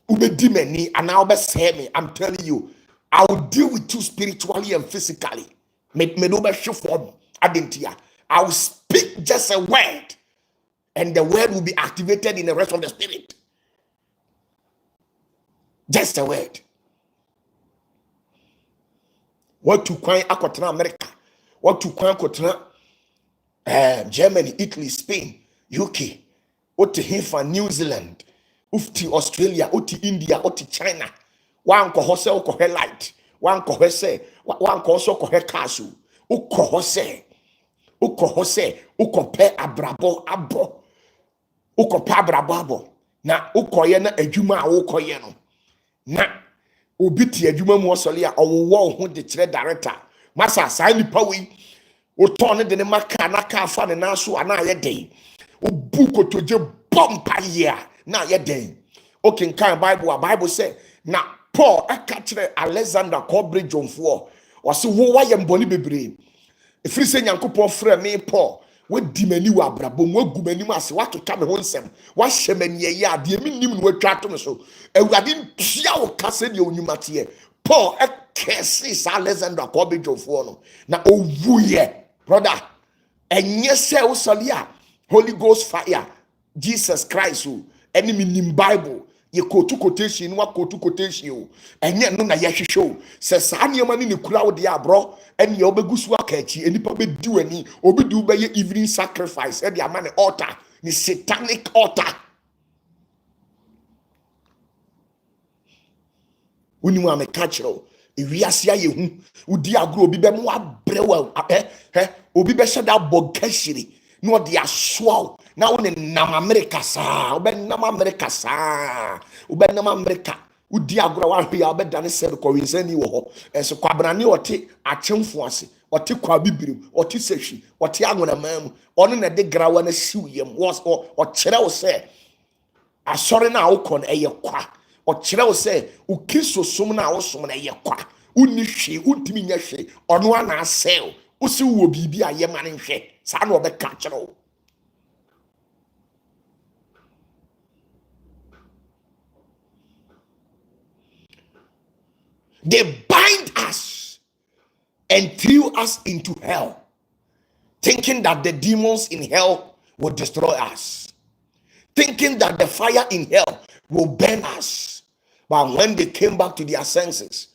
dimeni and now say me. I'm telling you, I will deal with you spiritually and physically. I will speak just a word, and the word will be activated in the rest of the spirit. Just a word. What to kwan akotena America? What to kwan akotena Germany, Italy, Spain, UK, oti hifa New Zealand, ufti Australia, oti India, oti China. Wan ko hose ko he light, wan ko hose, wan ko so ko he castle. Uko hose, uko pe abrabo abo. Uko pe abrabo abo. Na uko ye na adwuma a uko ye no. Na obiti adwuma mu osole a owo ho de kire director. Masa sai nipa wi o turn de ne maka na ka fa ne na so ana ye den. O bu kotoje bompa ye na ye den. O kin kan Bible say na Paul aka kire Alexander Corbridge onfo. O se wo wa ye mboni bebre. Efiri se Nyankopon frɛ me Paul, we di mani wa brabo, we gu mani ase, wa keka me ho nsɛm, wa hyɛ mani ye ya de mi nim no atwa to me so. Awurade mpia wo kase de onwumate. Paul ekesi sa Alexander Corbridge onfo no. Na owu ye, brother. Enye se wo sɔle a Holy Ghost fire, Jesus Christ o, enemy nim Bible. Ye kotu quotation wa kotu quotation enye no na ye hwehwe o se saa niema ni kura wo de abro ene ye obegusu aka achi enipa be di wani obi di be ye evening sacrifice e de ama ne altar ni satanic altar uni mu ameka kire ewiase aye hu udi agro obi be mo abrewa obi be hyeda bogashiri no de asoa na wo ne nam America saa wo be nam America saa wo be nam America udi agora wa hwe ya be dane se ko winsani wo ho enso kwabrane ote achemfo ase ote kwa bibirim ote sehwi ote agona mamu ono na de grawa na siw yem was o kire wo se asore na wo kon eye kwa o kire wo se ukiso som na wo som na eye kwa unni hwe untimi nya hwe ono ana asel usi wo bibi aye mane hwe sa na obeka kire wo. They bind us and threw us into hell, thinking that the demons in hell will destroy us, thinking that the fire in hell will burn us. But when they came back to their senses,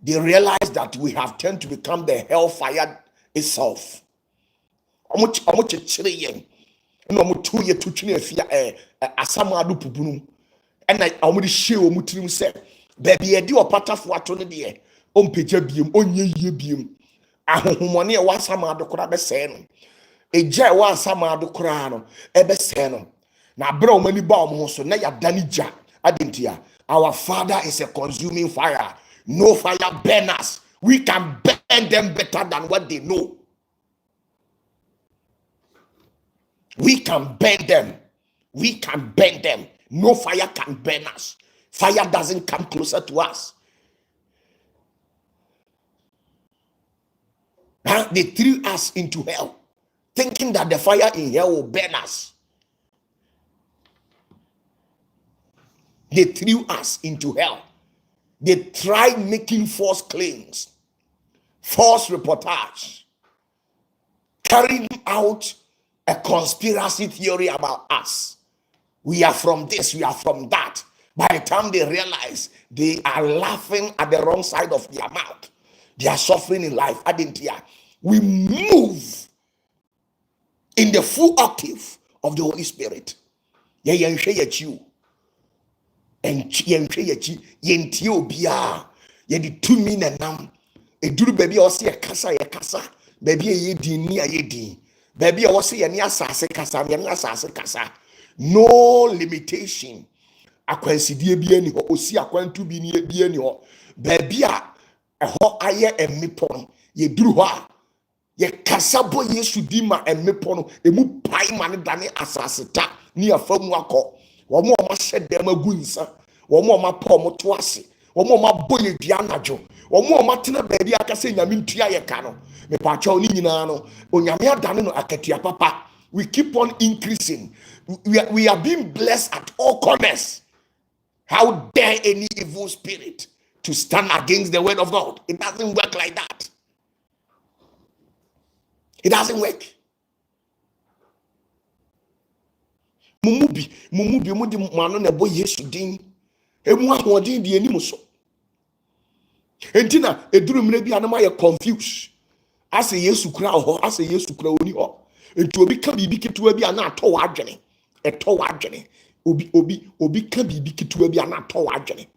they realized that we have turned to become the hellfire itself. Baby, edi OPATAFUOR ato ne de ompeja biem onye yie biem ahohomone e wasama adokora be se no eja e wasama adokora no e be se no na bra o mani ba o mo so na ya dani ja adentia. Our Father is a consuming fire. No fire burn us. We can burn them better than what they know. We can burn them. We can burn them. No fire can burn us. Fire doesn't come closer to us. They threw us into hell, thinking that the fire in hell will burn us. They threw us into hell. They tried making false claims, false reportage, carrying out a conspiracy theory about us. We are from this, we are from that. By the time they realize, they are laughing at the wrong side of their mouth. They are suffering in life. We move in the full octave of the Holy Spirit. No limitation. Akwansidie bi ani ho osi akwantu bi ni bi ani ho baabi a eho aye emepon ye duru ho a ye kasabo Yesu di ma emepon emu pai ma ne dane asaseta ni afamu akọ wo mo ma hyedem agu nsa wo mo ma pa mo to ase wo mo ma boye dua anadwo wo mo ma tena baabi aka se nyame ntua ye ka no me pa cha oni nyina no onyame adane no akatua papa. We keep on increasing. We are being blessed at all corners. How dare any evil spirit to stand against the word of God? It doesn't work like that. It doesn't work. Mumubi mudi mano na boy Yesu din. Emu ahoden di enimu so. Entina eduru mre bi anama ye confused. Ase Yesu kura ho, ase Yesu kura oni ho. Entu obi ka bibi ketewa bi ana atọ wa adwene. Eto wa adwene. Obi ka bibi ketewa bi ana atọ wa adwene.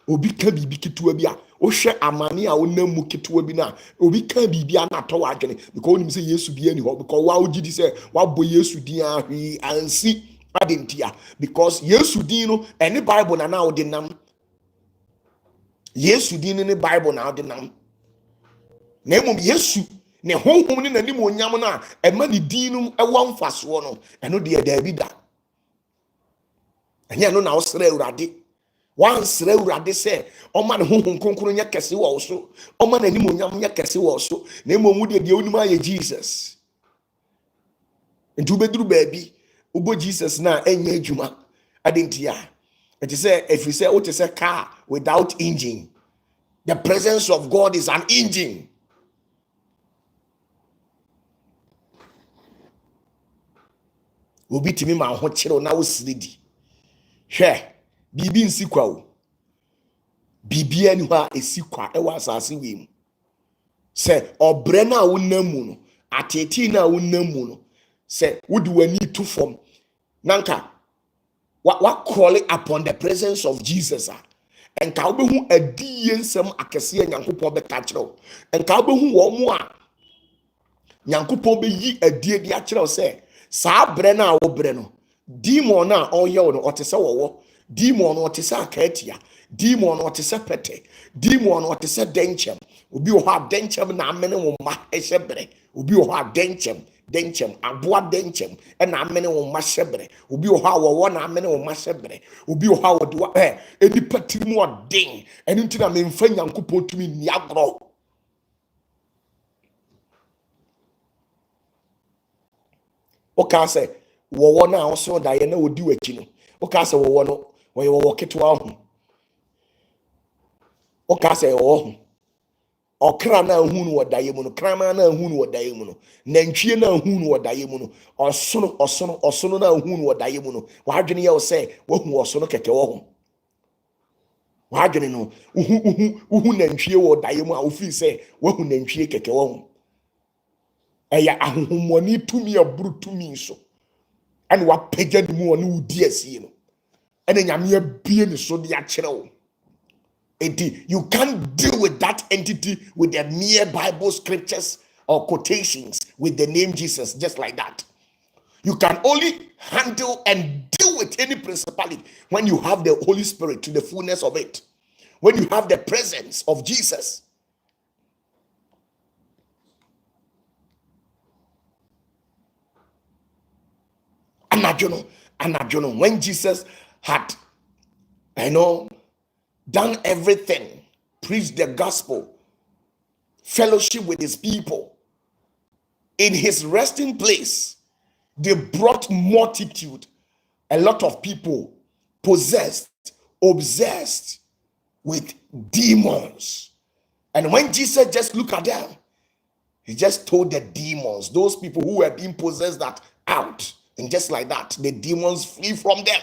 Obi ka bibi ketewa bi a o hwe amane a onam mu ketewa bi na obi ka bibi ana atọ wa adwene because onim say Yesu bi ani ho because wa ogidi say wa bo Yesu din ahwi ansi adentia because Yesu din no any Bible na na odi nam Yesu din ne Bible na odi nam na emom Yesu ne honhom ne nanim onyam na ema ne din no ewo mfaso no eno de da bi da enya no na osra Awurade wansra Awurade se oma ne honhom kronkron nya kese wo so oma nanim onyam nya kese wo so na emom de onim aye Jesus ntu beduru baabi ubo Jesus na enya adwuma adentia it is say if you say what is a car without engine, the presence of God is an engine. Obi timi ma ho kire na wo siridi hwe bibi nsi kwa wo bibi ani ho a esikwa e wa asase wi mu se obre na wo namu no ateti na wo namu no se wodi wani to form nanka what call it upon the presence of Jesus and ka obehu adiye nsem akese nyankopon be ka kire and ka obehu wo mu a nyankopon be yi adie dia kire se Sa bre na wo bre no. Demon na oye no otese wowo. Demon no otese akatia. Demon no otese pete. Demon no otese denchem. Obi o ha denchem na amene wo ma ehyebre. Obi o ha denchem aboa denchem na amene wo ma hyebre. Obi o ha wo na amene wo ma hyebre. Obi o ha wo de eni patiri mu odin. Eni ntina me mfa Nyankopon tumi ni agro. Oka say wo na oso da ye na odi wachi no. Oka say wo no wo ketwa ho. Oka say wo okra na hu no wadaye mu no, krama na hu no wadaye mu no, nantwie na hu no wadaye mu no, osono na hu no wadaye mu no. Wadwene ye wo say wo hu osono keke wo ho. Wadwene no uhu nantwie wo wadaye mu a wo fi say wo hu nantwie keke wo ho. Eya ahohomoni tumi aburu tumi so. Ane wa pagya ni mu onu udi asie no. Ane nyame abie ni so de a kyerɛ wo. You can't deal with that entity with the mere Bible scriptures or quotations with the name Jesus, just like that. You can only handle and deal with any principality when you have the Holy Spirit to the fullness of it, when you have the presence of Jesus. Anajono, when Jesus had, done everything, preached the gospel, fellowship with his people, in his resting place, they brought multitude, a lot of people possessed, obsessed with demons. And when Jesus just looked at them, he just told the demons, those people who were being possessed, that out. And just like that, the demons flee from them.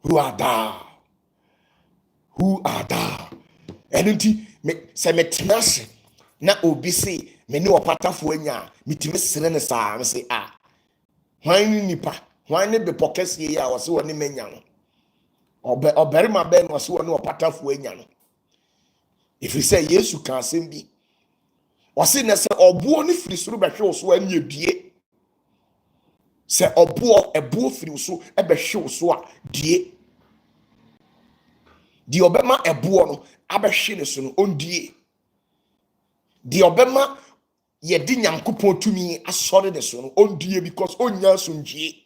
Who are thou? Who are thou? And se me tenase na obi se me ne opatafo anya mitime sere ne saa me se hwan ni nipa hwan ne be pokese ya wo se woni manya no oberima be no se woni opatafo anya no. If you say Yesu kan asem bi wo se ne se obuo ne firi suru behwe wo so anya die. Se obuo ebuo firi wo so e behwe wo so a die. Di obema ebuo no abehwe ne so no ondie. Di obema ye di Nyankopon tumi asore ne so no ondie, because onya sonjie.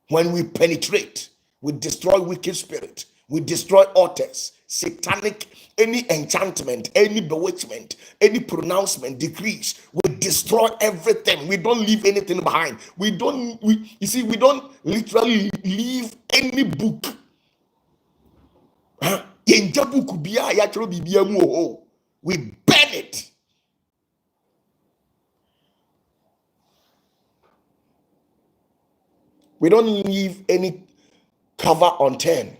When we penetrate, we destroy wicked spirit, we destroy altars, satanic, any enchantment, any bewitchment, any pronouncement, decrees, we destroy everything. We don't leave anything behind. We don't literally leave any book. We burn it. We don't leave any cover unturned.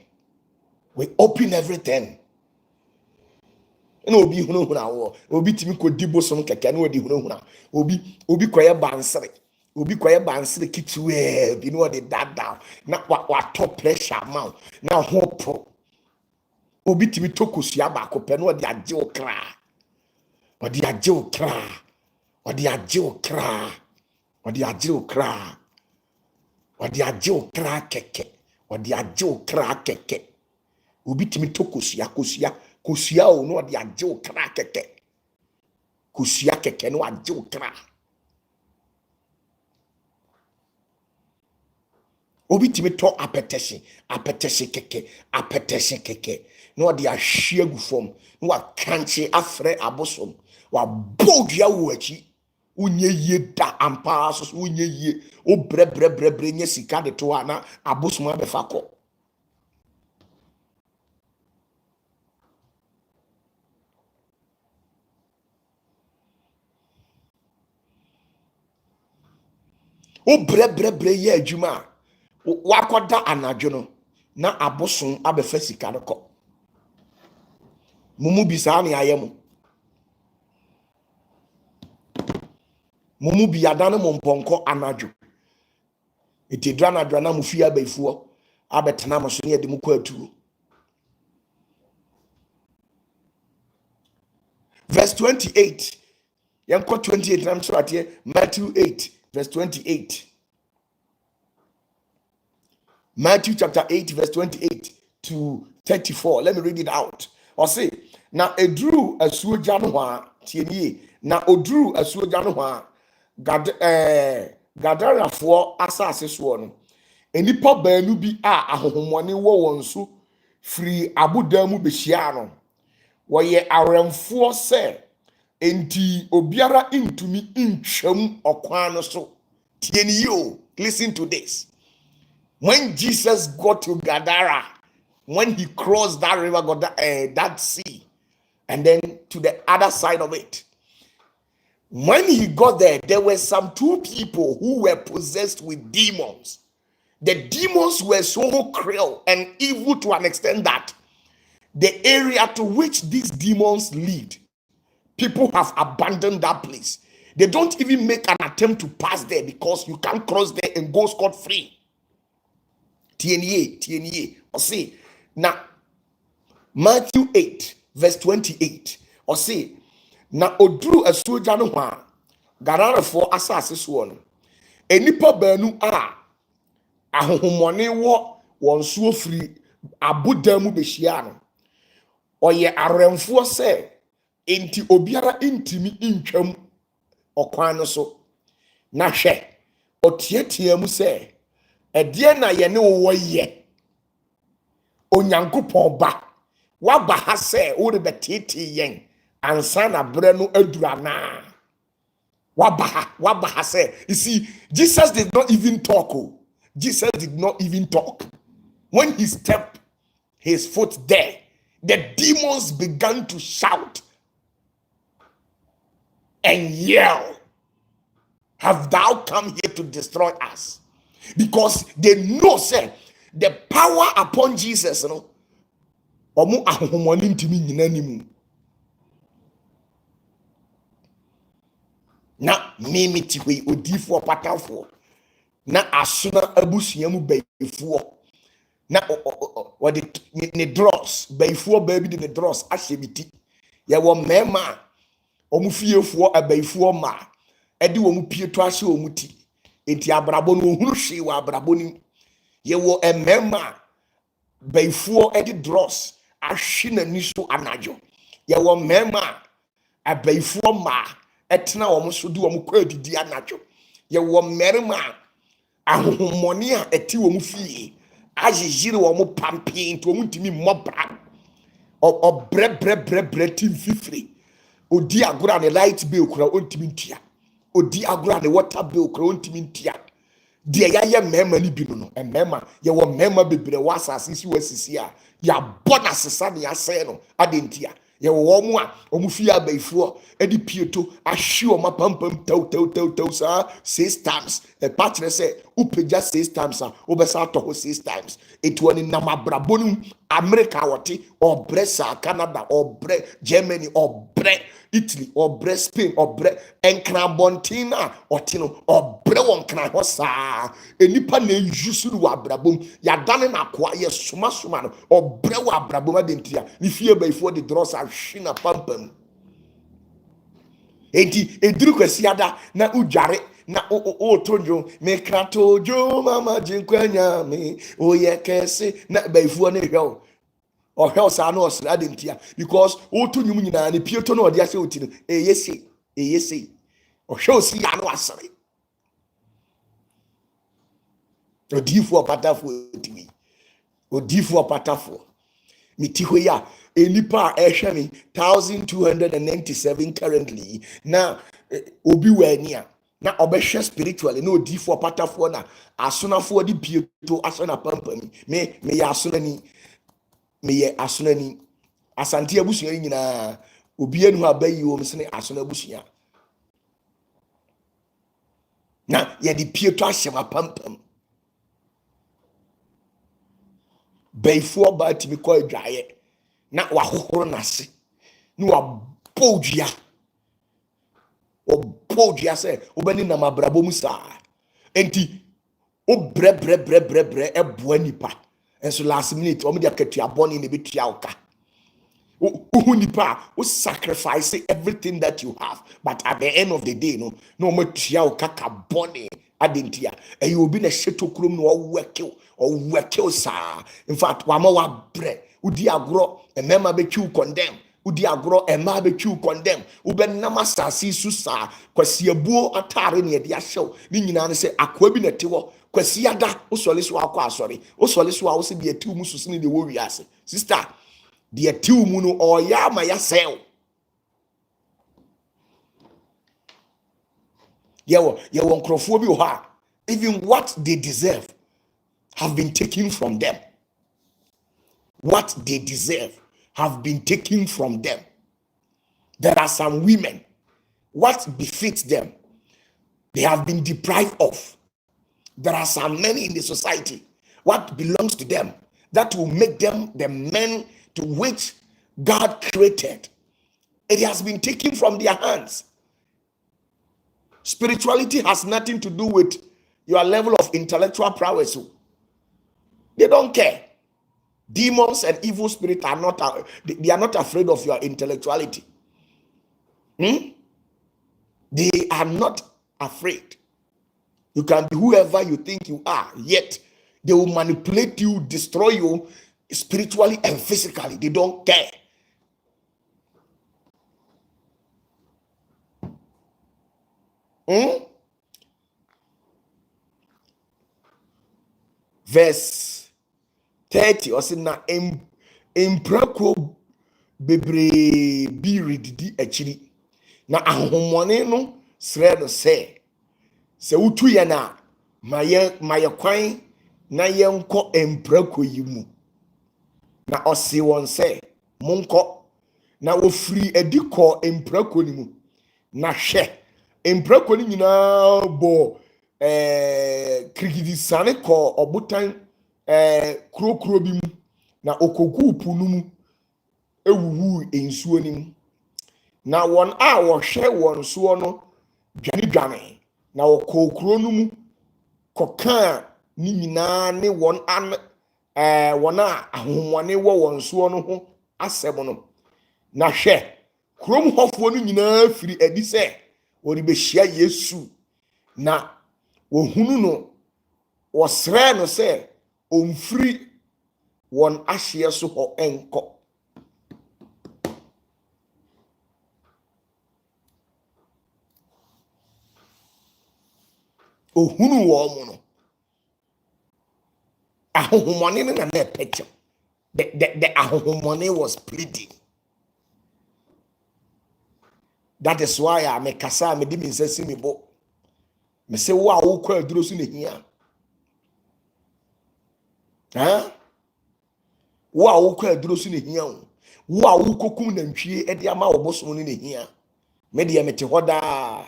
We open everything. Obi hunu huna wo. Obi timi ko dibo som keke na odi hunu huna. Obi koye bansere. Obi koye bansere kitwe bi no de dada. Na wa top pressure ma. Na hope. Obi timi tokosia ba ko pe no odi agye okra. Odi agye okra. Odi agye okra. Odi agye okra. Odi agye okra keke. Odi agye okra keke. Obi timi tokosia kosia o no odi agye okra keke. Kosia keke no agye okra. Obi timi to apetesi keke. No odi ahwe agu fom. No wa kanche afre abosom. Wa bodua wo achi. Unye ye da ampa so unye ye o bre nye sika de to ana abosom abefa ko. O bre ye adwuma wakoda anadwo no na abosom abefa sika de ko. Mumu bisa ne ayemu. Mumu biadane mo mponko anadwo. Iti dranadwo na mufi abefuo abetena mo so ne de mu ko atuo. verse 28. Yanko 28, I'm sure at here. Matthew 8, verse 28. Matthew chapter 8, verse 28 to 34. Let me read it out. Or say, now a drew a suojanwa tieni, now odrew a suojanwa gadara for assassins one. Any pop banu be ahohomone wo wonso free abudamu beshiano. Woye aramfo se enti obiara intumi intwam okwan so. Tieni yo, listen to this. When Jesus got to Gadara, when he crossed that river, got that sea, and then to the other side of it, when he got there, there were some two people who were possessed with demons. The demons were so cruel and evil to an extent that the area to which these demons lead, people have abandoned that place. They don't even make an attempt to pass there because you can't cross there and go scot-free. TNA, or say, now Matthew 8, verse 28, or say, now Odru a soldier no one, Garara for assassins one, a nipper banu ahomone one so free, abudamu beshiano, or ye aremfo say, enti obiara intimi intwam okwan so, na hwe, otietiamu say, Edie na ye ne wo ye onyankopon ba waba ha se wo de betete yen ansa na bre no adura na waba ha se. You see, Jesus did not even talk. Jesus did not even talk. When he stepped his foot there, the demons began to shout and yell, have thou come here to destroy us? Because they know, say, the power upon Jesus, omu ahomoni ntimi nyina nimu. Na mimi tiwe odifo patafo. Na asuna abusuamu baifuo. Na what the dross baifuo baby the dross ashebiti. Ya wo mema omu fiefo abaifuo ma. Edi wo mu pieto ahye omuti. Enti abrabo no hunu hwe wa abrabo ni ye wo emema baifuo edi dross ahwe na niso anajo ye wo mema abaifuo ma etena wo so di wo kwadidi anajo ye wo merima ahohomoni a eti wo mu fie ajijire wo pampi nti wo ntimi mmobra bre tim fifiri odi agora ne light bill kura ontimi ntia odi agora ne water bill kura ontimi ntia de ya mema ni bi no mema ye wo mema bebre wasase si wasisi a ya bona sesa ne ya se no adentia ye wo mu a omu fi abaifuo edi pieto ahwe o mapampam tau sa 6 times e patre se upeja 6 times a obesa to 6 times etwani na mabrabonu America wote or Bresa Canada or Bre Germany or Bre Italy or Bre Spain or Bre Encrabontina or Tino or Bre won kran hosa enipa na yusuru wa brabom ya dane na kwa ye suma no or Bre wa brabom adentia ni fie before the dross are shina pampam enti eduru kwasiada na ujare na o tonjo me krato jo mama jinkwanya me o ye kese na baifuo ne hwe o hwe sa na osra dentia because o tonyum nyina ne pieto na ode ase otino eyese o hwe osi ya no asere odifu opatafuo TV odifu opatafuo mitiho ya enipa ehwe me 1297 currently na obi wania na obehwe spiritually na odifo patafo na asonafo di pieto asona pampani me ye asonani asante abusua nyina obi anu abayi wo msene asona abusua na ye di pieto ahyema pampam beifo ba timi ko adwaye na wahohoro nase na wabodua obodia se obani na mabrabo musa enti o bre eboa nipa enso last minute o me dia katua boni ne betua oka who nipa who sacrifice everything that you have, but at the end of the day no matua o kaka bone adentia e you be na sheto krom no work sa. In fact wa bre udi agro e mema be twu condemn udi agro e ma be twu condemn u be na masasi su sa kwasiabuo atare ne de ahyew ni nyina ne se akwa bi na te wo kwasiada usole so akwa asore usole so a wo se de ati mu susu ne de wo wiase sister de ati mu no oya ma ya sel yewo nkrofo bi ho a even what they deserve have been taken from them. What they deserve have been taken from them. There are some women, what befits them, they have been deprived of. There are some men in the society, what belongs to them, that will make them the men to which God created. It has been taken from their hands. Spirituality has nothing to do with your level of intellectual prowess. They don't care. Demons and evil spirits are not, they are not afraid of your intellectuality. They are not afraid. You can be whoever you think you are, yet they will manipulate you, destroy you spiritually and physically. They don't care. Verse 30 or say na emprako bebre bi redidi akiri na ahomone no sre no se utu ye na maye kwan na ye nko emprako yi mu na ose won se monko na ofiri ediko emprako ni mu na hwe emprako ni nyina bo krigidi sane ko obutan kuro bi mu na okogu punu mu ewuwu ensuo ni mu na won a wo hwe won so no dwane na okokuro no mu koka ni nyina ne won an won a ahomwane wo won so no ho asem no na hwe krom hofo no nyina firi adi se wori be hia Yesu na wohunu no wosre no se omfiri won ahye so ho enko ohunu wo mo no ahohomone na na picture the ahohomone was pleading. That is why I make kasa me di me nsasi me bo me se wo a wo kwa aduro so na hia wo a wo kwa aduro so na hia wo a wo kokum na ntwie e de ama wo bosom no na hia me de me te hoda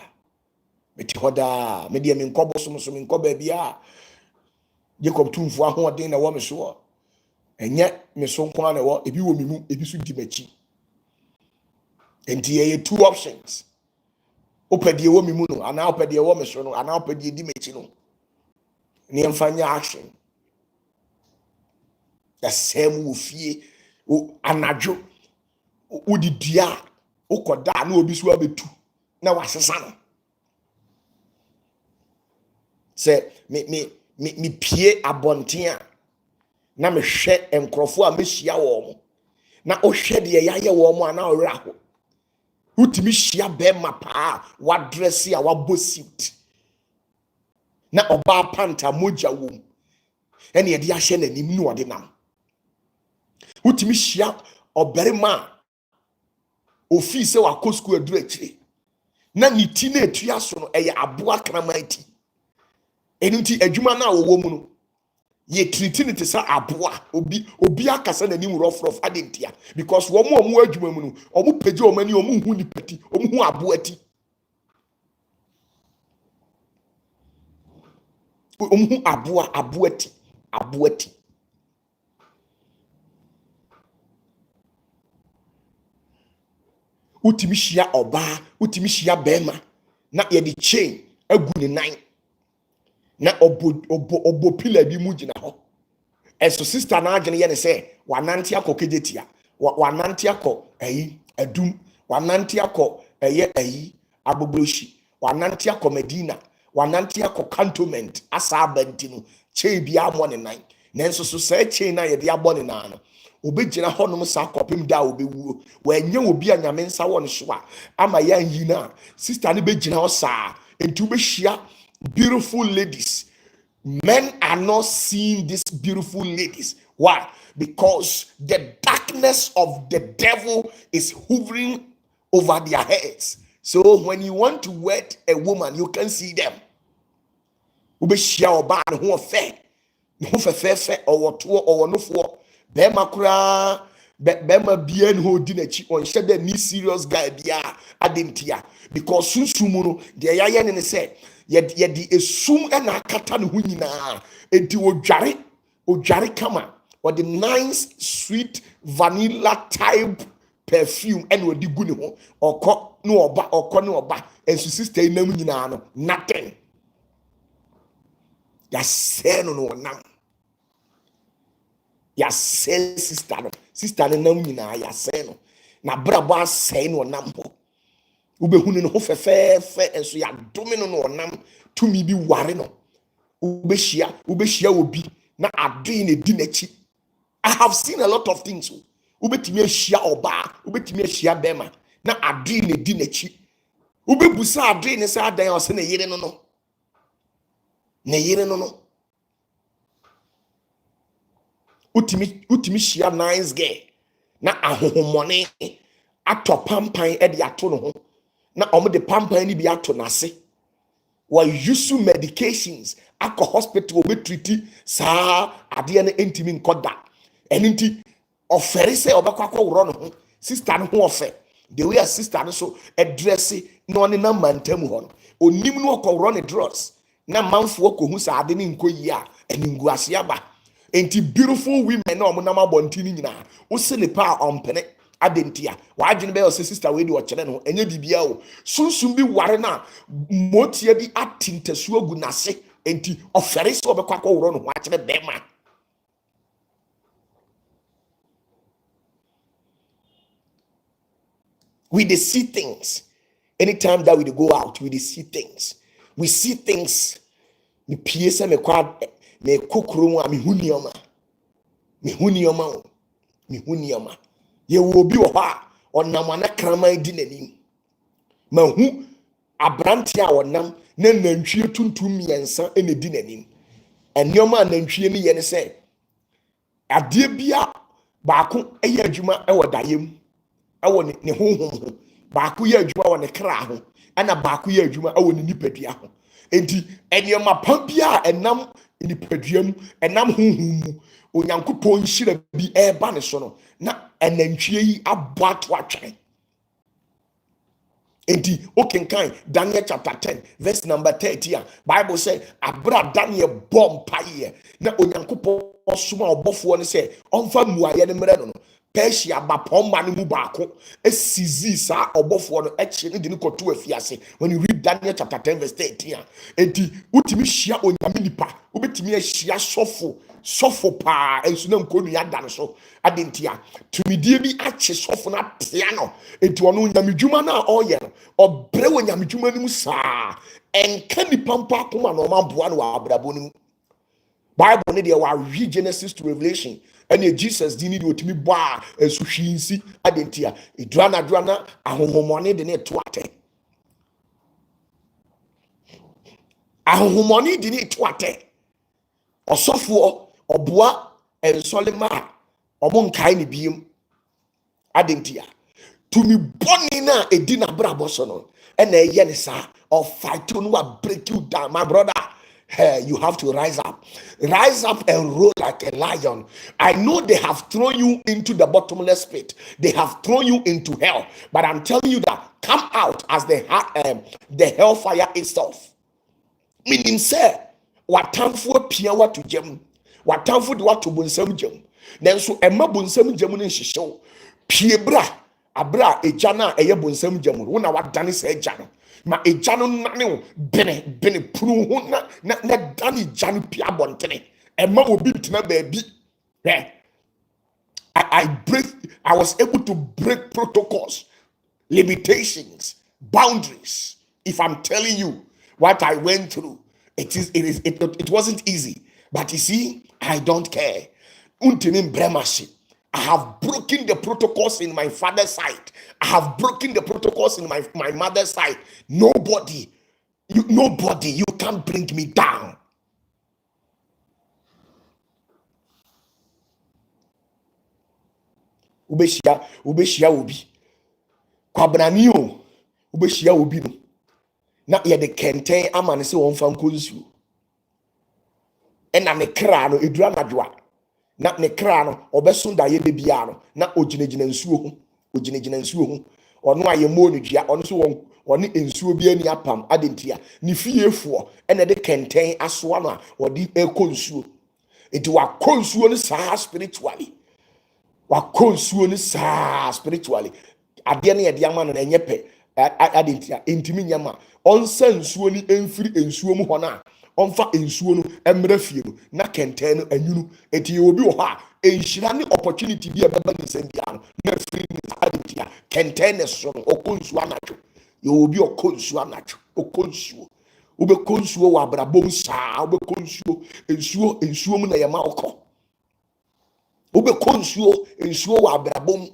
me de me nkɔ bosom so me nkɔ ba bia Jacob tumfo ahoden na wo me so enye me so nkwa na wo ebi wo me mu ebi so di machi enti ye two options opedie wo me mu no ana opedie wo me so no ana opedie di machi no ne mfanya action the same wo fie o anadwo wo di dia ukoda na obi so abetu na wasesa no se me pie abonten na me hwe enkrofo a mehia wo mo na o hwe de yaye wo mo ana owra ho utimi hia be mapa wa dress a wa bosit na oba panta moja wo ene ye de ahye nanim no ode nam utimi hia oberima ofi se wa kosku aduru akire na niti na etua so no eye aboa kramanti enunti adwuma na wo mu no ye treatinity sa aboa obi akasa na nim rough adentia because wo mu adwuma mu no omu peje omani omu hu ni pati omu hu aboa ti omu hu aboa ti utimi hia oba utimi hia bema na ye di chain agu ni nan na obo pillar bi mu gina ho eso sister na agene ye ne se wanante akokejetia wanante akọ adum, wanante akọ abobroshi, wanante akọ Medina, wanante akọ cantonment asa abanti no chei bia mo ne nan nanso so sa chei na ye de abɔ ne nan no obegyina hɔnom sa kɔpem da obewuo wanya obi a nyame nsa wɔ ne so a ama ya yi na sister ne begyina hɔ saa enti obehia beautiful ladies. Men are not seeing these beautiful ladies. Why? Because the darkness of the devil is hovering over their heads. So when you want to wed a woman, you can see them. Ubeshia oba ne ho fe. Ne ho fe owo to owo no fo. Be makura bema bia ne ho di na chi on hye ni serious guy bia adentia because sunsumu no de yaye ne say ye di esum na akata ne ho nyina enti odware kama or the nice sweet vanilla type perfume and odi gu ne ho okọ ne oba ensu sister nam nyina no nothing ya say no nam ya say sister ne nam nyina ya say no na brabo asay no nam ho ubehunu no ho fefefe enso ya dome no nam tumi bi ware no ubehia obi na adwe ne di nachi. I have seen a lot of things. Ubetimi ahia oba, ubetimi ahia bema na adwe ne di nachi. Ubebusa adwe ne sa adan o se ne yire no no. Ne yire no no. Utimi hia nice girl na ahohomone atopampan e de ato no ho. Na omo de pampan ni bi ato nase. Wa use medications akọ hospital obe treat sa ade na entimi nkoda. Enti ofere se obekwa kwa woro no ho sister no ho ofe the way a sister no so address no ne na mantam ho no onim no okọ ne drugs na manfo okohu sa ade ne nkoyi a eningu ase aba. Enti beautiful women na omo na mabonti ni nyina wo se ne pa ompene adentia waadwene be o se sister we di o kire no enye bibia o sunsum bi ware na motia bi atintasu agu nase enti ofere se obekwa kwa woro no ho akire bema. We dey see things. Anytime that we dey go out, we dey see things. We see things. Me piesa me kwa me kokoro a me hunioma. Me hunioma. Ye wo bi wo ha onam na kraman di nanim. Mahu abrante a onam na nantwie tuntum miensa ene di nanim. Enioma nantwie ne ye ne se ade bia baako eye adwuma e wodayem. Awo ne honhom baako ye adwuma wo ne kra ho ana baako ye adwuma awo ne nipadua ho enti enioma pam bia enam nipaduam enam honhom mu onyankopon nhira bi eba ne so no na enantwie yi abo ato atwen enti okenkan Daniel chapter 10 verse number 30 Bible say abra Daniel bom paye na onyankopon osoma obofo ne say onfa muaye ne mre no Persia bapoma ni mu baako esizi sa obofo no eche ne de ne koto afiase. When you read Daniel chapter 10 verse 13 enti utimi hia onyame nipa ubetimi ahia sofo pa ensu na nkonu ya dan so adentia tumidie bi ache sofo na piano enti ono onyame dwuma na oye no obre onyame dwuma ni mu sa enka nipa mpa akoma no maboa no wa abrabo ni mu. Bible ne de wa read Genesis to Revelation and Jesus di ni de otimi bo a ensuhwinsi adentia eduana ahohomone de ne to ate ahohomone de ne to ate osofo oboa ensolema omo nkai ne biem adentia tumi boni na edi na brabo so no na eye ne sa of fight to no break you down my brother. Hey, you have to rise up and roar like a lion. I know they have thrown you into the bottomless pit. They have thrown you into hell. But I'm telling you that come out as the hellfire itself. Meaning, say, what time for pia what to gem? What time for what to bunsam gem? Then so Emma bunsam gem in show. Piebra, abra, a jana, a bunsam gem. When I was done, say jana. Ma ejano nane bene pru ho na dani janu pia bontene e ma obi ntena baabi I was able to break protocols, limitations, boundaries. If I'm telling you what I went through, it wasn't easy. But you see, I don't care. I have broken the protocols in my father's side. I have broken the protocols in my mother's side. Nobody, you can't bring me down. Ubeshia obi. Kwabrani o. Ubeshia obi no. Na ye de kenten ama ne se won fa nkonsu. Ena ne kra no edura nadwa. Na ne kra no obesunda ye de bia no na oginegina nsuo ho. Oginegina nsuo ho. Ono aye mo no dua, ono so won oni nsuo bi ani apam adentia. Ne fiefo ena de kenten asoa no a odi ekonsuo. Enti wa konsuo no saa spiritually. Wakonsuo ni saa spiritually ade ne yede ama no enye pe adentia entimi nyama onsa nsuo ni emfiri ensuo mu hona onfa ensuo no emra fie no na kenten no anyunu eti obi wo ha enhira ni opportunity bi ababa ni sembia no na firi ni adentia kenten ne so okonsuo anacho yo obi okonsuo anacho okonsuo ube konsuo wa brabom saa ube konsuo ensuo mu na yema okọ ube konsuo ensuo wa abrabom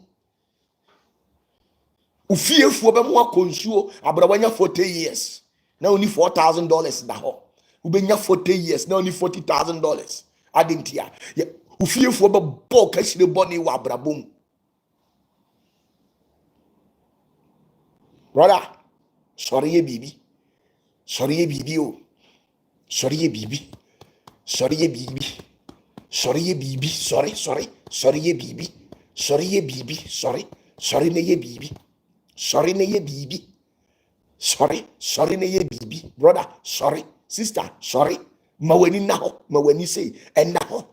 ufiefuo be mo konsuo abrabanya 40 years na only $4,000 da ho ube nya 40 years na only $40,000 adentia ufiefuo be bo ka shire boni wa abrabom brother sorry ye bibi o sorry ye bibi sorry ye bibi sorry ye bibi sorry ye bibi sorry ye bibi sorry ne ye bibi sorry ne ye bibi sorry ne ye bibi brother sorry sister sorry mawani na ho mawani say enna ho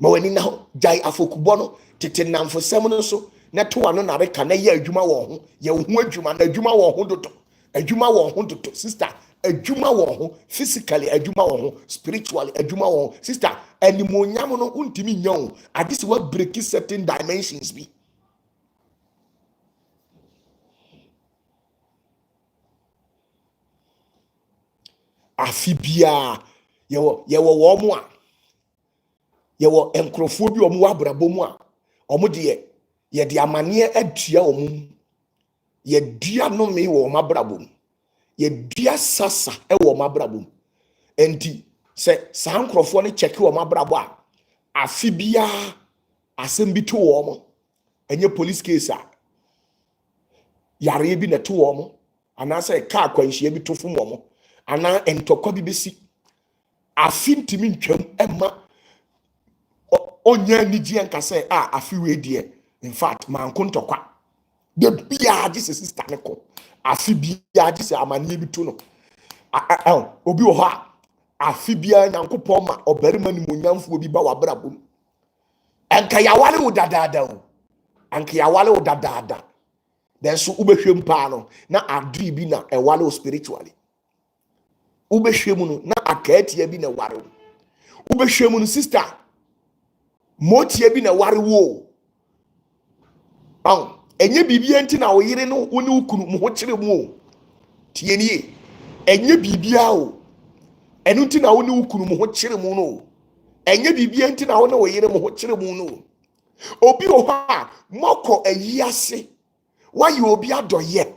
mawani na ho jai afokubo no tete namfo sem no so na to ano na reka na ye adwuma wo ho ye ho adwuma na adwuma wo ho dodo adwuma wo ho dodo sister adwuma wo ho physically adwuma wo ho spiritually adwuma wo ho sister animonyam no untimi nya wo ade se wa break certain dimensions bi afibia yewo wo mo a yewo enkrofo bi omo wa brabo mu a omo de ye de amane adua omo ye dua no me wo mabrabo ye dua sasa e wo mabrabo enti se saa nkrofo ne check wo mabrabo a afibia asem bi to wo mo enye police case a yare bi na to wo mo anase ka kwanhia bi to fom wo mo ana entokwa bi besi afintimi ntwam ema onya niji enka say afi we die in fact man kontokwa de bia ji sister ne ko afi bia ji se amane bi to no obi wo ha afi bia nyankopon ma obarima ni monyamfo bi ba wabrabom enka yawale wo dadada o enka yawale wo dadada den so ubehwem pa no na adu bi na ewale o spiritually ubehwem no na akatia bi na ware ubehwem no sister motie bi na ware wo enye bibia nti na wo yire no wo ne ukunu mo ho kire mu o tie nie enye bibia o enu nti na wo ne ukunu mo ho kire mu no enye bibia nti na wo ne wo yire mo ho kire mu no obi o ha moko ayiase waye obi adoye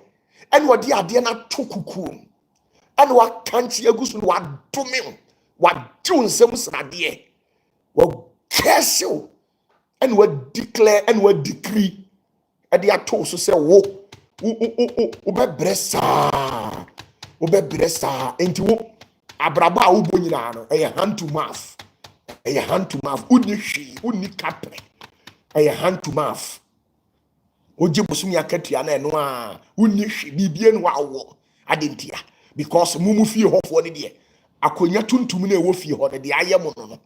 ene odi ade na to kuku ene wa kanchi agusu no wa dome wa du nsem srade wa kese ene wa declare ene wa decree ade ato so se wo be bresa enti wo abraba wo bo nyina no hand to mouth uni hwi uni kapre hand to mouth oje bosumi akatua na eno a uni hwi bibie no awo adentia because mumu fie hofo ne de akonya tuntum na ewo fie ho de ayem no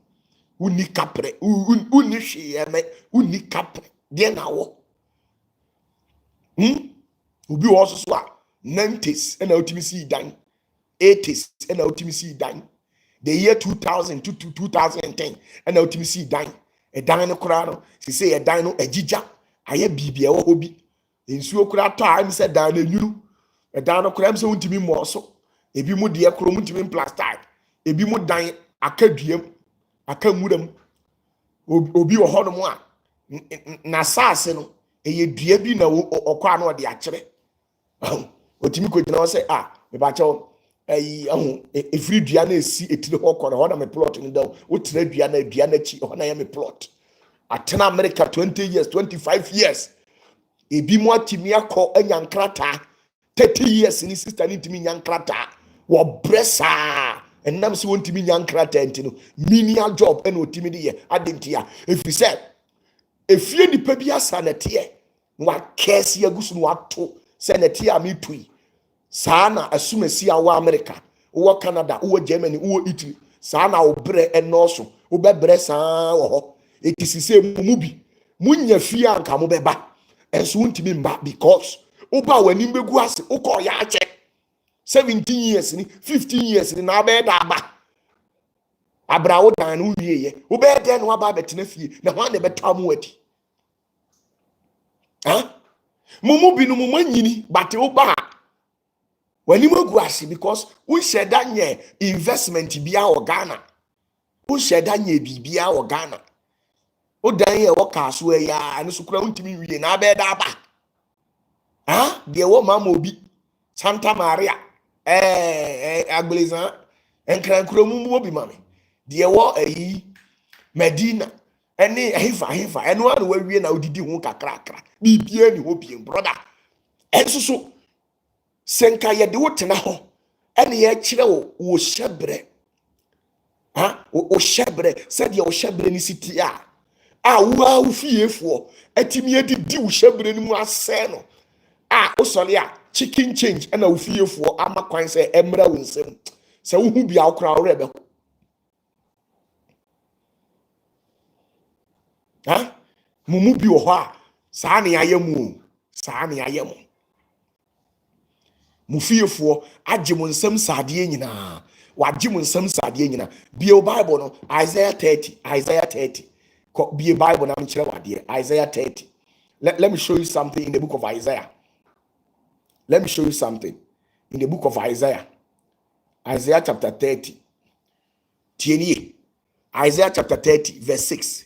uni kapre uni hwi eme uni kapre de na wo obi wo so a 90s and ultimacy dan 80s and ultimacy dan the year 2000 to 2010 and ultimacy dan dan no kura no si say dan no agigya aye bibia wo hobi ensuo kura to am say dan na nyuru dan no kura am say untimi mo so ebi mu de kuro mu ntimi plastic ebi mu dan akaduam akamuram obi wo hono mu a na saase no eye dua bi na okwa na ode akere otimi ko gina wo say me ba chawo ayi efiri dua na esi etire ho kɔ na me plot ni down wo tire dua na chi ho na ya me plot atena America 20 years 25 years ebi mo atimi akɔ anyankrata 30 years ni sister ni timi nyankrata wo bresa enam se wontimi nyankrata enti no menial job ena otimi de ye adentia efiri se efie nipa bi asa na te wa kesi agusu no ato se na te a metui sana asumasi a wo America wo Canada wo Germany wo Italy sana wo bre enoso wo bebre saa wo ho ekisise mu bi munya fie anka mo beba enso wontimi mba because oba wani mbegu ase ukọ ya ache 17 years ni 15 years ni na be da ba abrawo dan no wie ye wo be de no aba betena fie na ho na betamu adi mumu bi no mumu nyini bate wo ba wani mbegu ase because wo sheda nye investment bia o Ghana wo sheda nye bibia o Ghana o dan ye wo kaso ya ane sukura wontimi wie na be da ba de wo mama obi Santa Maria agbeleza enkrankro mu obi mame de wo Medina ene hifa eno anu wawie na odidi hu kakrakra bibia ni ho biem brother enso so senka ye de wo tena ho ene ye kire wo hyebre o hyebre se de wo hyebre ni siti wa wo fiefo atimi adidi wo hyebre ni mu ase no osole chicken change and a fear for ama kwan say emra winsem say wo hu bia okra orebe mumu bi wo ho saa ne ayemu mu fiefo agye mu nsem sade nyina wagye mu nsem sade nyina bio Bible no Isaiah 30 bio Bible na mkire wade Isaiah 30 let me show you something in the book of Isaiah. Let me show you something in the book of Isaiah. Isaiah chapter 30. Tienye. Isaiah chapter 30 verse 6.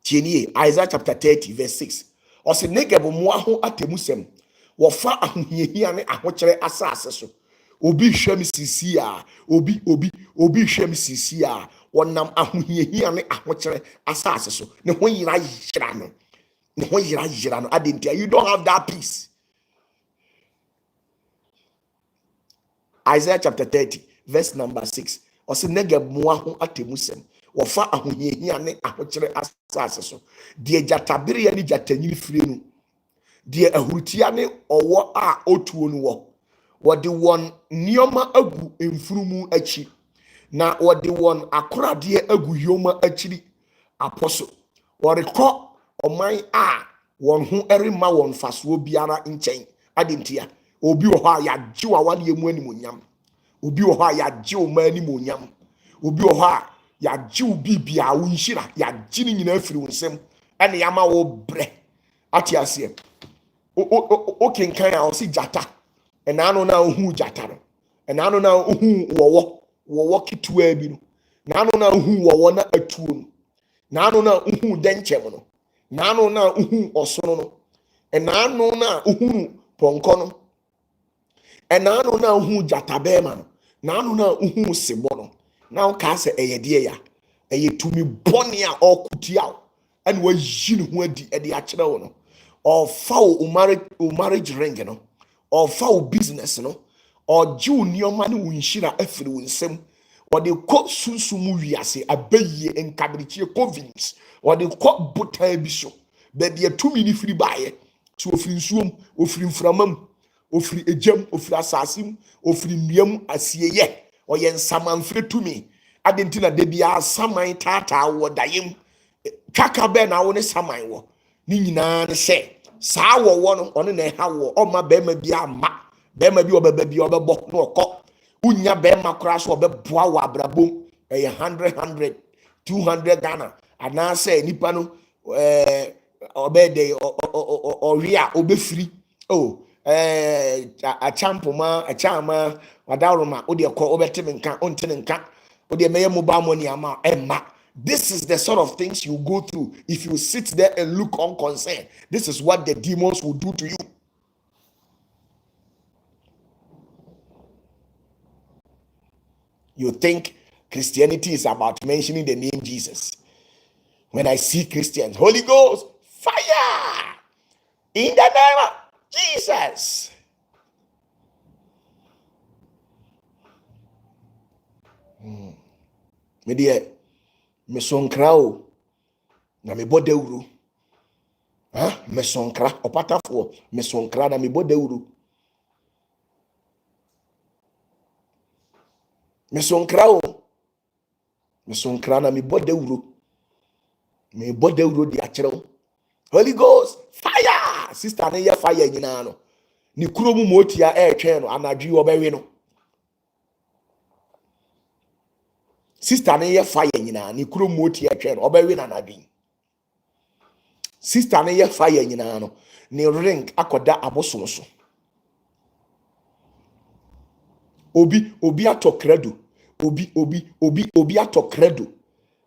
Tienye. Isaiah chapter 30 verse 6. Ose negebo mo aho atemusem. Wofa ahohiahia ne ahokyere asase so. Obi hwam sisi a, obi hwam sisi a, wonam ahohiahia ne ahokyere asase so. Ne ho yira yira no. Ne ho yira no. Adentia, you don't have that peace. Isaiah chapter 30 verse number 6. Ose negebo mo aho atemusem. Wofa ahohiahia ne ahokyere asase so. De jatabere ya ne jatanyini fire no. De ahurutia ne owo a otuo no wo. Wode won nioma agu emfurumu achi. Na wode won akorade agu yoma achiri apostle. Woreko oman a won ho erema won faso biara nchen. Adentia obi wo ha ya giwa wane emu animonyam. Obi wo ha ya giwo ma animonyam. Obi wo ha ya giwo bibia wo nhira ya gini nyina afiri wonsem ene yama wo bre ati ase o kenkan a o si jata ena anu na ohu jata no ena anu na ohu wowo kitua bi no na anu na ohu wowo na atuo no na anu na ohu denchem no na anu na ohu osono no ena anu na ohu ponko no ena anu na ohu jata bema no na anu na ohu sebo no na o ka se eyede ya eyetumi boni a okutia and we yin ho adi e de akere wo no or foul marriage ring no or foul business no or jew nioma ne wunhira afiri wunsem or de ko sunsumu wiase abaye enkabirichie convince or de ko botan bi so be de atumi ni firi baaye so ofiri nsuom ofiri mframam ofiri ejam ofiri asasim ofiri miam asieye or yen samanfre tumi adentina de bia saman tata wo dayem kaka be na wo ne saman wo ni nyina ne se saa wo no ono na ha wo o ma be ma bi ama be ma bi obeba bi obebo na okọ unya be ma kra so obeboa wo abrabom 100 200 Ghana ana say nipa no obede owia obefiri oh a champoma a chama wadaroma ode ko obeteme nka ontene nka ode meye mobile money ama emma. This is the sort of things you go through if you sit there and look unconcerned. This is what the demons will do to you. You think Christianity is about mentioning the name Jesus. When I see Christians, Holy Ghost, fire in the name of Jesus. Me dear, me sonkra o na me bodewuru. Me sonkra opatafoɔ me sonkra na me bodewuru. Me sonkra o me sonkra na me bodewuru. Me bodewuru di akyerɛw. Holy Ghost, fire! Sister ne ye fire nyina no. Ni kuro mu motia twɛn no anadwi obewe no. Sister ne ye fire nyina ni kuro mu motia twɛn no obewe na anadwi. Sister ne ye fire nyina no ni ring akoda abosom so. Obi ato credo. Obi ato credo.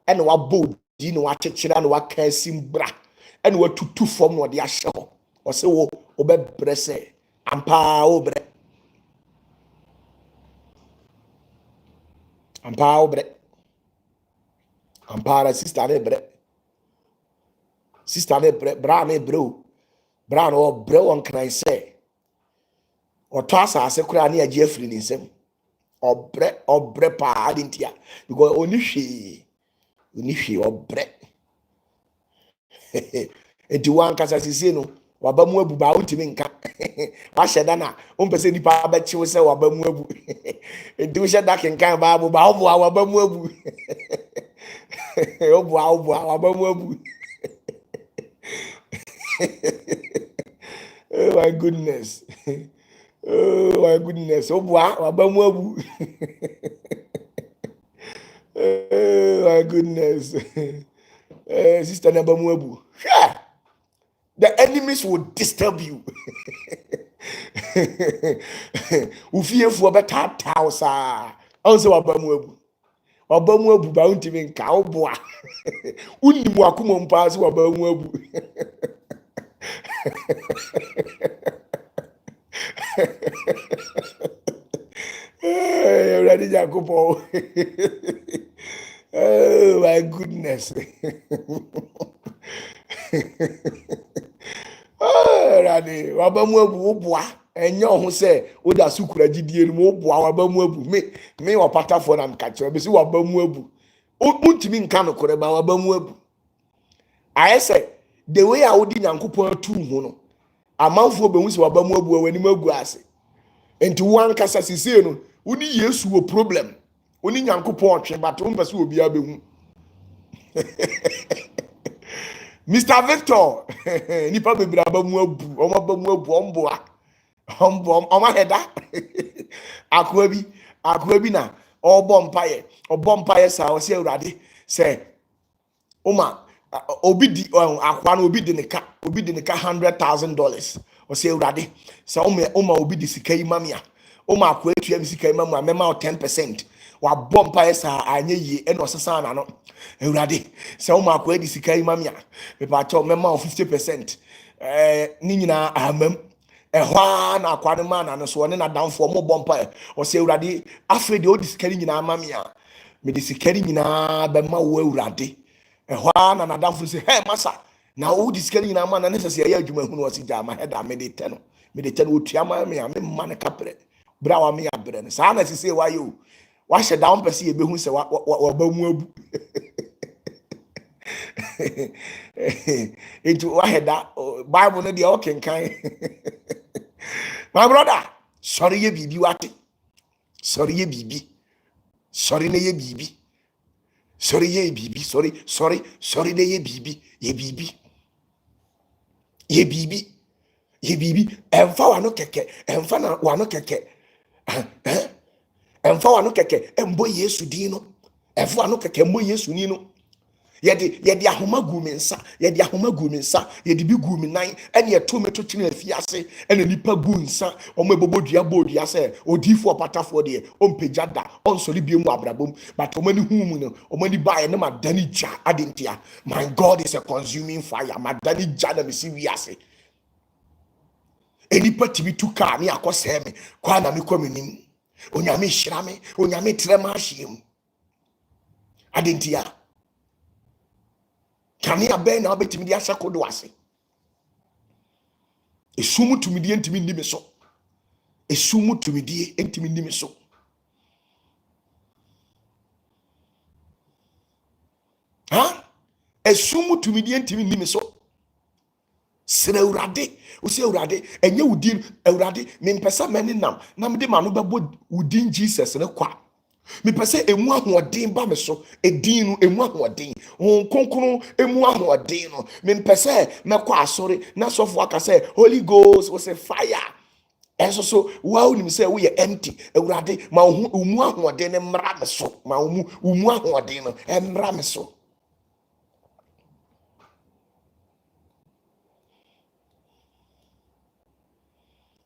Ene wa bold di no wa kyekere na wa ka simbra. Ene wa tutu fom no de ahye ho. O se wo obebre se ampa obre. Ampa obre. Ampa sister ne bre. Sister ne bre bra ne bro. Bra no bre won kan say. O to asase kura na age afiri ni nsem. Obre pa adintia because oni hwe obre. Enti wan kasa sisi no waba mu abu ba utimi nka wa hyeda na ompese nipa ba chiwo se waba mu abu enti wo hyeda kenkan ba abu ba obu waba mu abu obu waba mu abu. Oh my goodness. Oh my goodness. Obu waba mu abu. Oh my goodness. Sister naba mu abu. The enemies will disturb you. Ufiefu obeta tausa. Onse wabamu abu ba untimi nka oboa. Unimu akuma mpaase wabamu abu. Ready Jacopo. Oh my goodness. Rani wabamu abu oboa enye ohun se oda sukura gidie no oboa wabamu abu me opatafoɔ na mkache be si wabamu abu untimi nka no kore ba wabamu abu ayese the way a odi nyankopɔn atu hu no amanfo be hu se wabamu abu wani magu ase enti wan kasa sisi no uni Yesu wo problem uni nyankopɔn twe bato mpase obi abehu. Mr. Victor, nipa bebre abamu abu, omboa. Oma heda. Akwa bi na obom paye sa o se urade se oma obi di akwa na obi di ne ka $100,000 o se urade se oma obi di sika yi mamia oma akwa etua mi sika yi mamia mema 10%. Wa bompa esa anye yi eno sesa na no ewurade se wo makwa di sika yi mamia me pa cho mema 50% ni nyina amam ehwa na akwa ne ma na so ne na danfo mo bompa o se ewurade afre de o di sika nyina mamia me di sika nyina be ma wo ewurade ehwa na danfo se hey masa na o di sika nyina ma na ne sese ya adwuma hu no o si jama heda me de te no otua ma me ma ne kapre bra wa me abre ne sa na sese wa yo wa hyɛ down pɛsɛ yɛbɛhu sɛ waba mu abu. Enti wa hɛda Bible no deɛ ɔkenkan. My brother, sorry ye bibi wate. Sorry ye bibi. Sorry ne ye bibi. Sorry ye bibi. Sorry ne ye bibi. Ye bibi. Emfa wa no keke. Emfa na wa no keke. Emfa wa no keke embo Yesu di no. Emfa wa no keke embo Yesu ni no. yɛde ahoma gu me nsa yɛde ahoma gu me nsa yɛde bi gu me nan ɛne yɛto me to kyene afiase ɛna nipa gu nsa ɔmo ɛbɔbɔ dua bɔ dua sɛ odiifoɔ patafoɔ deɛ ɔmpagya da ɔnsɔre bie mu abrabom but ɔmo ani hu mu no ɔmo ani baeɛ ne madane gya adentia my God is a consuming fire madane gya na mesi wiase enipa tibi tu kaa ne akɔsɛɛ me kwa na me kɔ me nim onyame hyira me onyame trɛ ma ahyia mu adentia kanea bɛn na wobɛtumi de ahyɛ kodo ase esum tumidie ntimi ndi me so esum tumidie ntimi ndi me so esum tumidie ntimi ndi me so sere Awurade wosi Awurade enye wudin Awurade mempesa mani nam na mede ma no bɛbɔ wudin Jesus ne kwa mepese emu ahoɔden ba me so edin no emu ahoɔden konkron emu ahoɔden no mempese mekɔ asɔre na sɔfo aka sɛ Holy Ghost was a fire ɛso so wow nim sɛ wo yɛ empty Awurade ma wo emu ahoɔden ne mmra me so ma wo mu ahoɔden no mmra me so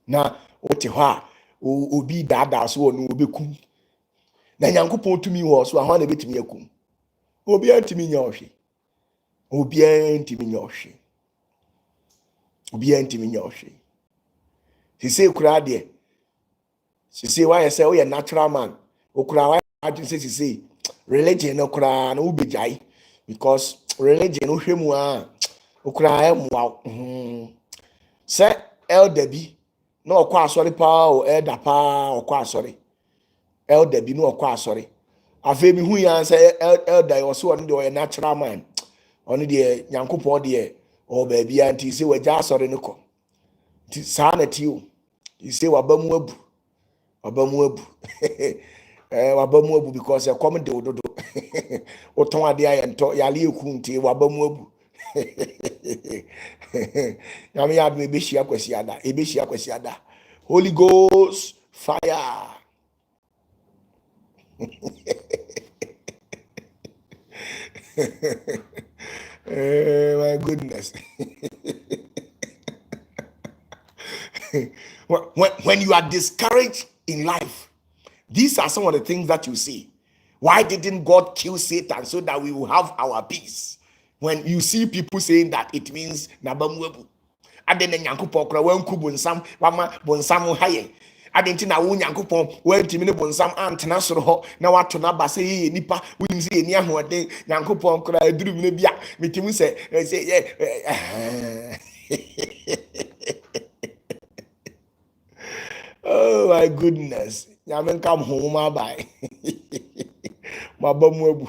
na wote hɔ a obi daadaa so wɔ no obekum na Nyankopɔn tumi wɔ so ahɔ na betumi akum obiara ntumi nya ɔhwe obiara ntumi nya ɔhwe obiara ntumi nya ɔhwe sise kura deɛ sise wayɛ sɛ woyɛ natural man okura wayɛ adwene sɛ sise religion no kura na wobɛgyae because religion no hwɛ mu a okura ɛmoa sɛ elder bi na ɔkɔ asɔre paa o elder paa ɔkɔ asɔre elder bi no ɔkɔ asɔre afei mi hu ya sɛ elder ɔso ɔno deɛ ɔyɛ natural man ɔno deɛ Nyankopɔn deɛ ɔwɔ baabi a nti sɛ wagya asɔre no kɔ nti saa na ti o nti sɛ waba mu abu waba mu abu because ɛkɔm de ododo wotɔn adeɛ ayɛ ntɔ yale eku nti waba mu abu nyame yɛ adom ebehyia kwasi ada Holy Ghost fire my goodness. when you are discouraged in life, these are some of the things that you see. Why didn't God kill Satan so that we will have our peace? When you see people saying that, it means nabamwebu adene Nyankopɔn kora wanku bonsam wama bonsam haye adenti na wo Nyankopɔn wantimi ne bonsam antena soro hɔ na wato na ba sɛ yɛ nipa wonim sɛ yɛni ahoɔden Nyankopɔn kora aduru mi ne bia metimi sɛ oh my goodness nyame nkam homa bai mabamu abu